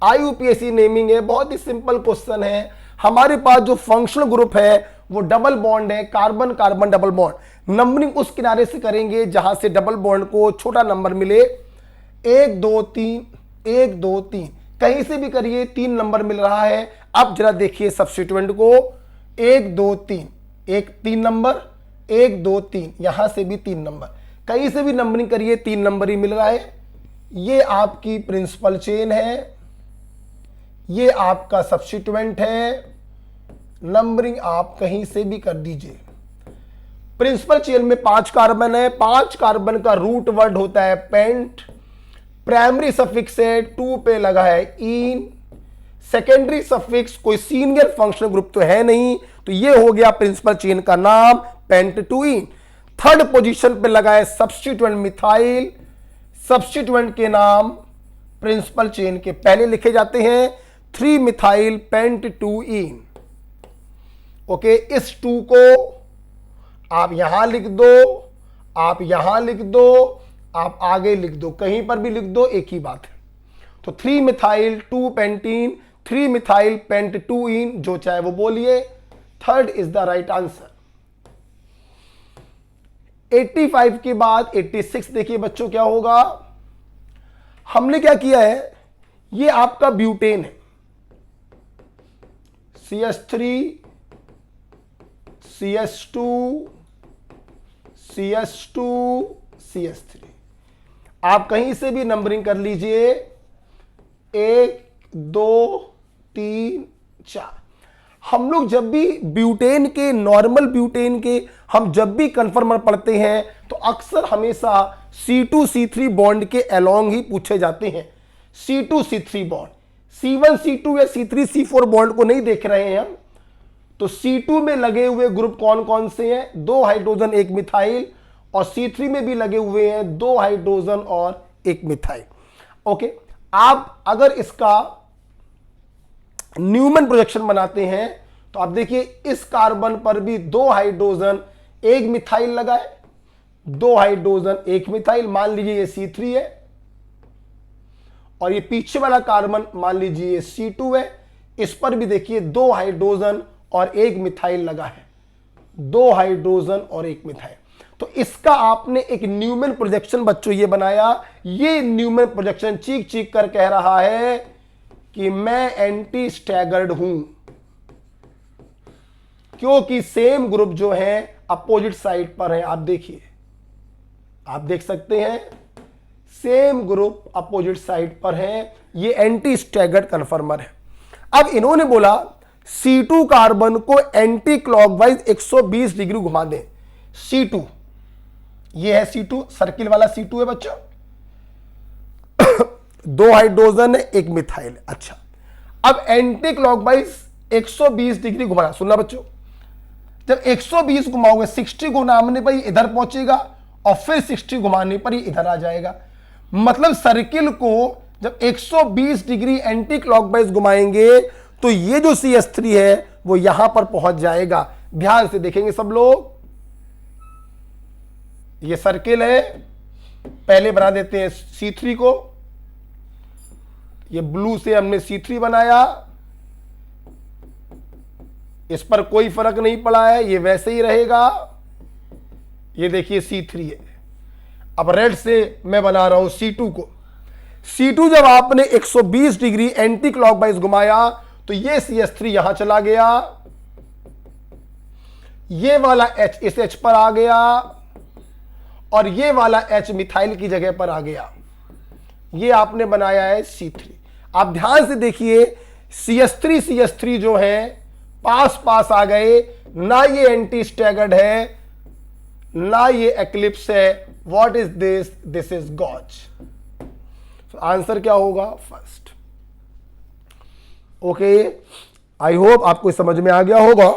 IUPAC नेमिंग है, बहुत ही सिंपल क्वेश्चन है। हमारे पास जो फंक्शनल ग्रुप है वो डबल बॉन्ड है, carbon carbon double bond. Numbering उस किनारे से करेंगे जहां से डबल बॉन्ड को छोटा नंबर मिले, 1 2 3 1 2 3, कहीं से भी करिए 3 नंबर मिल रहा है। अब जरा देखिए सब्स्टिट्यूएंट को, 1 2 3, एक 3 नंबर, 1 2 3, यहां से भी 3 नंबर, कहीं से भी नंबरिंग करिए 3 नंबर ही मिल रहा है। ये आपकी प्रिंसिपल चेन है, ये आपका सब्स्टिट्यूएंट है। नंबरिंग आप कहीं से भी कर दीजिए। प्रिंसिपल चेन में 5 कार्बन है, 5 कार्बन का रूट वर्ड होता है पेंट, प्राइमरी सफिक्स है 2 पे लगा है इन, सेकेंडरी सफिक्स कोई सीनियर फंक्शनल ग्रुप तो है नहीं, तो ये हो गया प्रिंसिपल चेन का नाम pent two ene. Third position पे लगा है सब्स्टिट्यूएंट मिथाइल, सब्स्टिट्यूएंट के नाम प्रिंसिपल चेन के पहले लिखे जाते हैं, 3 methyl pent two ene. Okay, इस 2 को आप यहां लिख दो, आप यहां लिख दो, आप आगे लिख दो, कहीं पर भी लिख दो, एक ही बात है। तो 3 methyl 2 pentene, 3 methyl pent two ene, जो चाहे वो बोलिए, third is the right answer. 85 के बाद 86 देखिए बच्चों क्या होगा। हमने क्या किया है, ये आपका ब्यूटेन है, CH3 CH2 CH2 CH3, आप कहीं से भी नंबरिंग कर लीजिए, 1 2 3 4। हम लोग जब भी ब्यूटेन के, नॉर्मल ब्यूटेन के हम जब भी कन्फर्मर पढ़ते हैं तो अक्सर हमेशा C2C3 बॉन्ड के अलोंग ही पूछे जाते हैं। C2C3 बॉन्ड, C1 C2 या C3 C4 बॉन्ड को नहीं देख रहे हैं हम, तो C2 में लगे हुए ग्रुप कौन कौन से हैं, 2 हाइड्रोजन 1 मिथाइल, और C3 में भी लगे हुए हैं 2 हाइड्रोजन और 1 मिथाइल। ओके, आप अगर इसका न्यूमन प्रोजेक्शन बनाते हैं तो आप देखिए इस कार्बन पर भी 2 हाइड्रोजन 1 मिथाइल लगा है, 2 हाइड्रोजन 1 मिथाइल, मान लीजिए ये C3 है, और ये पीछे वाला कार्बन मान लीजिए ये C2 है, इस पर भी देखिए 2 हाइड्रोजन और 1 मिथाइल लगा है, 2 हाइड्रोजन और 1 मिथाइल। तो इसका आपने एक न्यूमन प्रोजेक्शन बच्चों ये बनाया। ये न्यूमन प्रोजेक्शन चीख चीख कर कह रहा है कि मैं एंटी स्टैगर्ड हूं, क्योंकि सेम ग्रुप जो है अपोजिट साइड पर है। आप देखिए, आप देख सकते हैं सेम ग्रुप अपोजिट साइड पर है, ये एंटी स्टैगर्ड कन्फर्मर है। अब इन्होंने बोला C2 कार्बन को एंटी क्लॉकवाइज 120 डिग्री घुमा दें। C2, ये है C2, सर्किल वाला C2 है बच्चों, 2 हाइड्रोजन है 1 मिथाइल। अच्छा, अब एंटी क्लॉकवाइज 120 डिग्री घुमाना, सुनना बच्चों, जब 120 घुमाओगे 60 घुमाने पर इधर पहुंचेगा और फिर 60 घुमाने पर ही इधर आ जाएगा। मतलब सर्किल को जब 120 डिग्री एंटी क्लॉकवाइज घुमाएंगे तो ये जो CH3 है वो यहां पर पहुंच जाएगा। ध्यान से देखेंगे सब लोग, ये सर्किल है, पहले बना देते हैं C3 को, ये ब्लू से हमने C3 बनाया, इस पर कोई फर्क नहीं पड़ा है, ये वैसे ही रहेगा। ये देखिए C3 है। अब रेड से मैं बना रहा हूं C2 को। C2 जब आपने 120 डिग्री एंटी क्लॉकवाइज घुमाया तो ये CH3 यहां चला गया, ये वाला H इस H पर आ गया, और ये वाला H मिथाइल की जगह पर आ गया। ये आपने बनाया है C3। आप ध्यान से देखिए, CH3 जो है पास पास आ गए, ना ये एंटी स्टैगर्ड है ना ये एक्लिप्स है। What is this? This is gauche. Answer क्या होगा? फर्स्ट। ओके, आई होप आपको समझ में आ गया होगा।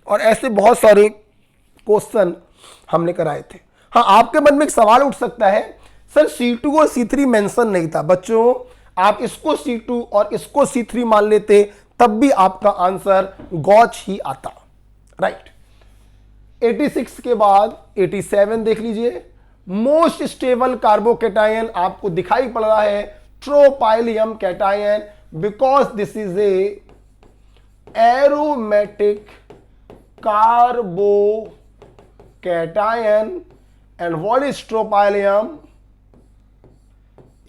और ऐसे बहुत सारे क्वेश्चन हमने कराए थे। हाँ, आपके मन में एक सवाल उठ सकता है, सर C2 और C3 मेंशन नहीं था। बच्चों, आप इसको C2 और इसको C3 मान लेते तब भी आपका आंसर गॉच ही आता। राइट। 86 के बाद 87 देख लीजिए। मोस्ट स्टेबल कार्बोकेटायन आपको दिखाई पड़ रहा है tropylium cation, because this is a aromatic carbocation. And what is tropylium?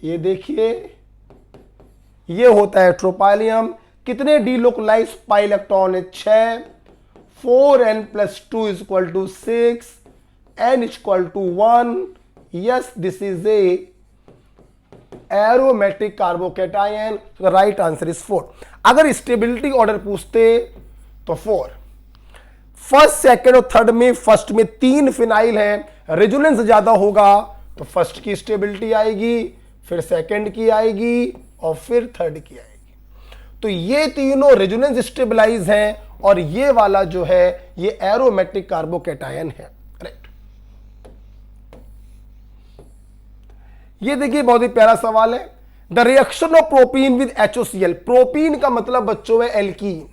ये देखिए, ये होता है ट्रोपाइलियम। कितने डीलोकलाइज पाई इलेक्ट्रॉन है? 6। 4n+2 = 6, n = 1। Yes, this is a aromatic carbocation. Right answer is 4। अगर स्टेबिलिटी ऑर्डर पूछते तो 4। फर्स्ट, सेकंड और थर्ड में फर्स्ट में 3 फिनाइल है, रेजोनेंस ज्यादा होगा तो फर्स्ट की स्टेबिलिटी आएगी, फिर सेकंड की आएगी और फिर थर्ड की आएगी। तो ये तीनों रेजोनेंस स्टेबलाइज हैं और ये वाला जो है ये एरोमेटिक कार्बोकेटायन है। राइट। ये देखिए, बहुत ही प्यारा सवाल है। The reaction of propene with HOCl। Propene का मतलब बच्चों है एल्कीन,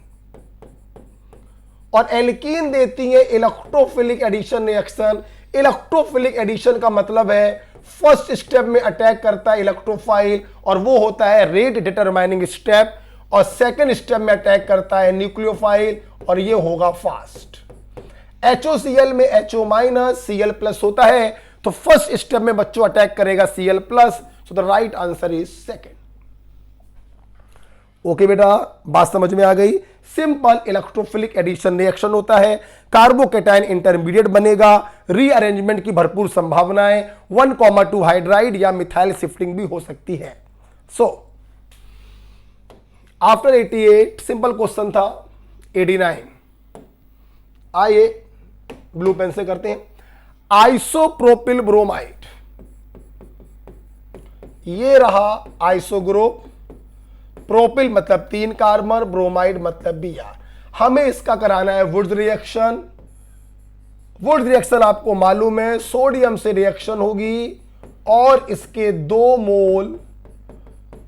और एल्कीन देती है electrophilic addition reaction. Electrophilic addition का मतलब है फर्स्ट स्टेप में अटैक करता है इलेक्ट्रोफाइल और वो होता है रेट डिटरमाइनिंग स्टेप, और सेकंड स्टेप में अटैक करता है न्यूक्लियोफाइल और ये होगा फास्ट। HOCl में HO- Cl+ होता है, तो फर्स्ट स्टेप में बच्चों अटैक करेगा Cl+। So the right answer is second. Okay बेटा, बात समझ में आ गई। सिंपल इलेक्ट्रोफिलिक एडिशन रिएक्शन होता है, कार्बोकेटायन इंटरमीडिएट बनेगा, रीअरेंजमेंट की भरपूर संभावनाएं, 1,2 हाइड्राइड या मिथाइल शिफ्टिंग भी हो सकती है। सो आफ्टर 88 सिंपल क्वेश्चन था। 89 आइए ब्लू पेन से करते हैं। आइसोप्रोपिल ब्रोमाइड, ये रहा आइसो ग्रुप। प्रोपिल मतलब 3 कार्बन, ब्रोमाइड मतलब Br। हमें इसका कराना है वुड्स रिएक्शन। वुड्स रिएक्शन आपको मालूम है, सोडियम से रिएक्शन होगी और इसके 2 मोल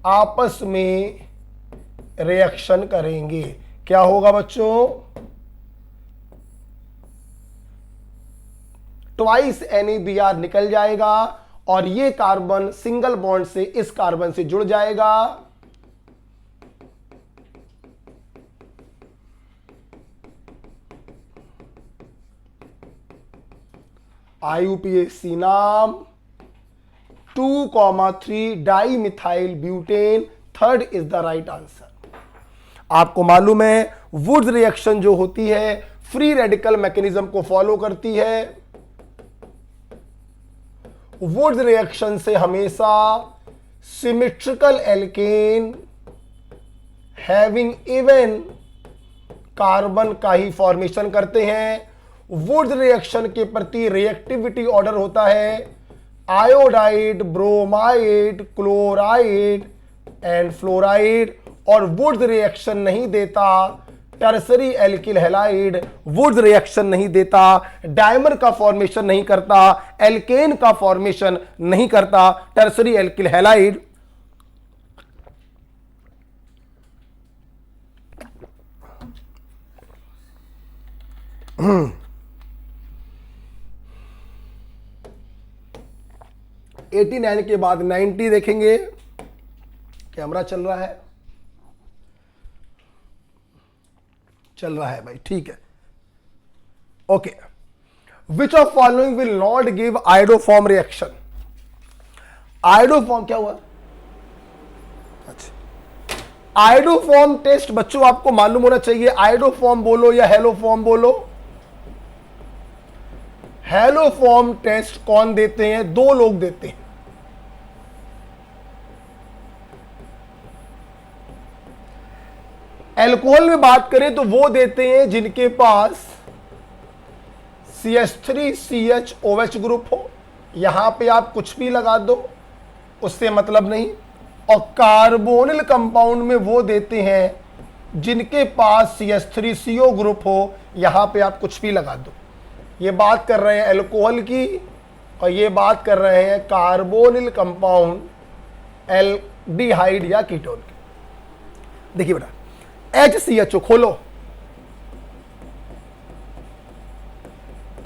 आपस में रिएक्शन करेंगे। क्या होगा बच्चों? ट्वाइस NaBr निकल जाएगा और ये कार्बन सिंगल बॉन्ड से इस कार्बन से जुड़ जाएगा। IUPAC नाम 2,3 dimethyl butane. Third is the right answer. आपको मालूम है वुड्स रिएक्शन जो होती है फ्री रेडिकल मैकेनिज्म को फॉलो करती है। वुड्स रिएक्शन से हमेशा symmetrical alkane having even carbon का ही फॉर्मेशन करते हैं। वुड्स रिएक्शन के प्रति रिएक्टिविटी ऑर्डर होता है iodide, bromide, chloride and fluoride. और वुड्स रिएक्शन नहीं देता tertiary alkyl halide, Wurtz reaction नहीं देता, डायमर का फॉर्मेशन नहीं करता, एल्केन का फॉर्मेशन नहीं करता, टर्सरी एल्किल हैलाइड। 89 के बाद 90 देखेंगे। कैमरा चल रहा है? चल रहा है भाई, ठीक है। Okay, which of following will not give iodoform reaction? Iodoform क्या हुआ? अच्छा, आयोडोफॉर्म टेस्ट बच्चों आपको मालूम होना चाहिए। आयोडोफॉर्म बोलो या हेलोफॉर्म बोलो। हेलोफॉर्म टेस्ट कौन देते हैं? 2 लोग देते हैं। एल्कोहल में बात करें तो वो देते हैं जिनके पास CH3CHOH ग्रुप हो, यहां पे आप कुछ भी लगा दो, उससे मतलब नहीं। और कार्बोनिल कंपाउंड में वो देते हैं जिनके पास CH3CO ग्रुप हो, यहां पे आप कुछ भी लगा दो। ये बात कर रहे हैं एल्कोहल की और ये बात कर रहे हैं कार्बोनिल कंपाउंड एल्डिहाइड या कीटोन की। देखिए बेटा HCHO खोलो,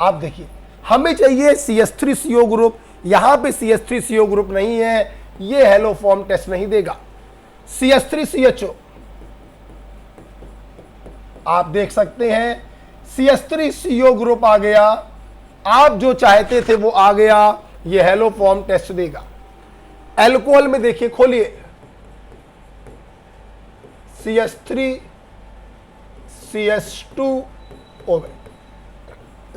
आप देखिए हमें चाहिए CH3CO ग्रुप, यहां पे CH3CO ग्रुप नहीं है, ये हेलो फॉर्म टेस्ट नहीं देगा। CH3CHO आप देख सकते हैं CH3CO ग्रुप आ गया, आप जो चाहते थे वो आ गया, ये हेलो फॉर्म टेस्ट देगा। एल्कोहल में देखिए खोलिए CH3 CH2OH,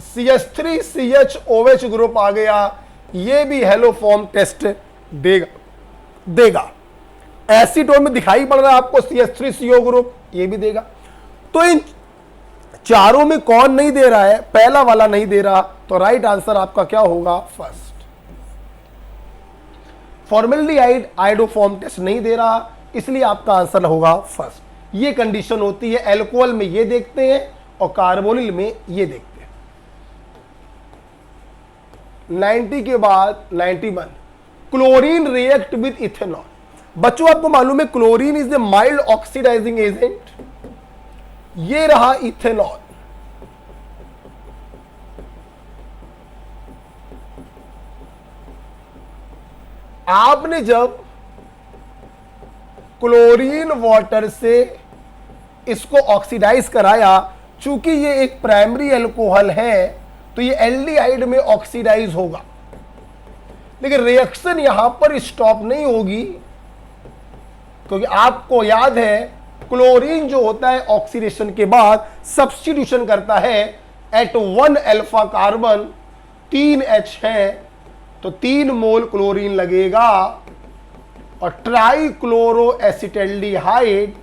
CH3CHOH ग्रुप आ गया, ये भी हेलो फॉर्म टेस्ट देगा। एसीटोन में दिखाई पड़ रहा है आपको CH3CO ग्रुप, ये भी देगा। तो इन चारों में कौन नहीं दे रहा है? पहला वाला नहीं दे रहा, तो राइट आंसर आपका क्या होगा? फर्स्ट। फॉर्मेल्डिहाइड आयोडोफॉर्म टेस्ट नहीं दे रहा, इसलिए आपका आंसर होगा फर्स्ट। ये कंडीशन होती है, एल्कोहल में ये देखते हैं और कार्बोनिल में ये देखते हैं। 90 के बाद 91, क्लोरीन रिएक्ट विद इथेनॉल। बच्चों आपको मालूम है chlorine is the mild oxidising agent, ये रहा इथेनॉल। आपने जब क्लोरीन वाटर से इसको ऑक्सीडाइज कराया, चूंकि ये एक प्राइमरी अल्कोहल है तो ये एल्डिहाइड में ऑक्सीडाइज होगा, लेकिन रिएक्शन यहां पर स्टॉप नहीं होगी, क्योंकि आपको याद है क्लोरीन जो होता है ऑक्सीडेशन के बाद सब्स्टिट्यूशन करता है एट 1 अल्फा कार्बन, 3 H है तो 3 मोल क्लोरीन लगेगा और ट्राइक्लोरो एसिटल्डिहाइड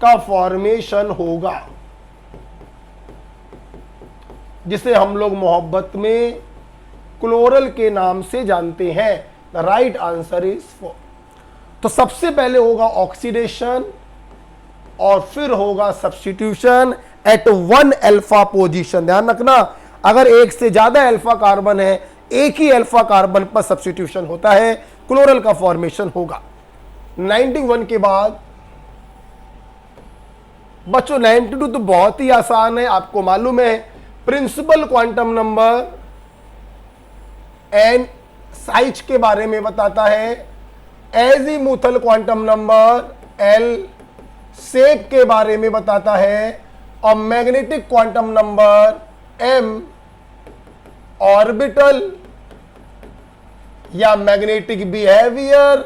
का फॉर्मेशन होगा, जिसे हम लोग मोहब्बत में क्लोरल के नाम से जानते हैं। The right answer is 4। तो सबसे पहले होगा ऑक्सीडेशन और फिर होगा सब्स्टिट्यूशन एट 1 अल्फा पोजीशन। ध्यान रखना, अगर एक से ज्यादा अल्फा कार्बन है, एक ही अल्फा कार्बन पर सब्स्टिट्यूशन होता है, क्लोरल का फॉर्मेशन होगा। 91 के बाद बच्चों 92 तो बहुत ही आसान है, आपको मालूम है principal quantum number N size के बारे में बताता है, azimuthal quantum number L shape के बारे में बताता है, और magnetic quantum number M orbital या मैग्नेटिक बिहेवियर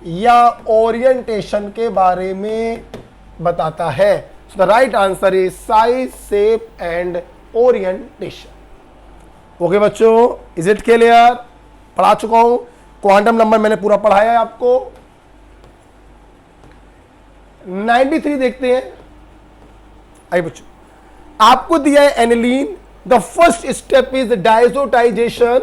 या ओरिएंटेशन के बारे में बताता है। So the right answer is size, shape and orientation. Okay बच्चों, इज इट क्लियर? पढ़ा चुका हूं, क्वांटम नंबर मैंने पूरा पढ़ाया है आपको। 93 देखते हैं। आइए बच्चों, आपको दिया है aniline, the first step is डायजोटाइजेशन।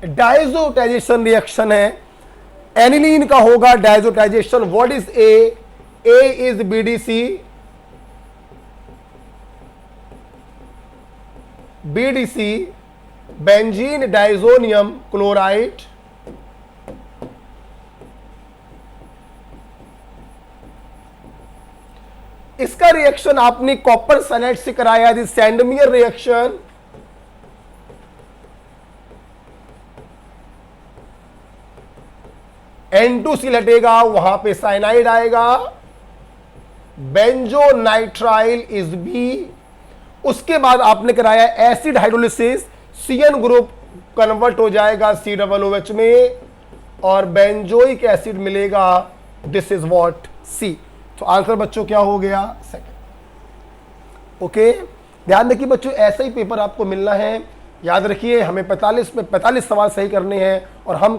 डायजोटाइजेशन reaction है, एनिलीन का होगा डायजोटाइजेशन। What is a? A is BDC, BDC benzene diazonium chloride. इसका रिएक्शन आपने कॉपर सल्फेट से कराया, दिस सैंडमियर रिएक्शन। N2C लटेगा, वहां पे साइनाइड आएगा, बेंजोनाइट्राइल इज बी। उसके बाद आपने कराया acid hydrolysis, CN group convert हो जाएगा COOH में और बेंजोइक एसिड मिलेगा, दिस इज व्हाट C। तो आंसर बच्चों क्या हो गया? सेकंड। ओके, ध्यान रखिए बच्चों, ऐसा ही पेपर आपको मिलना है याद रखिए हमें 45 में 45 सवाल सही करने हैं और हम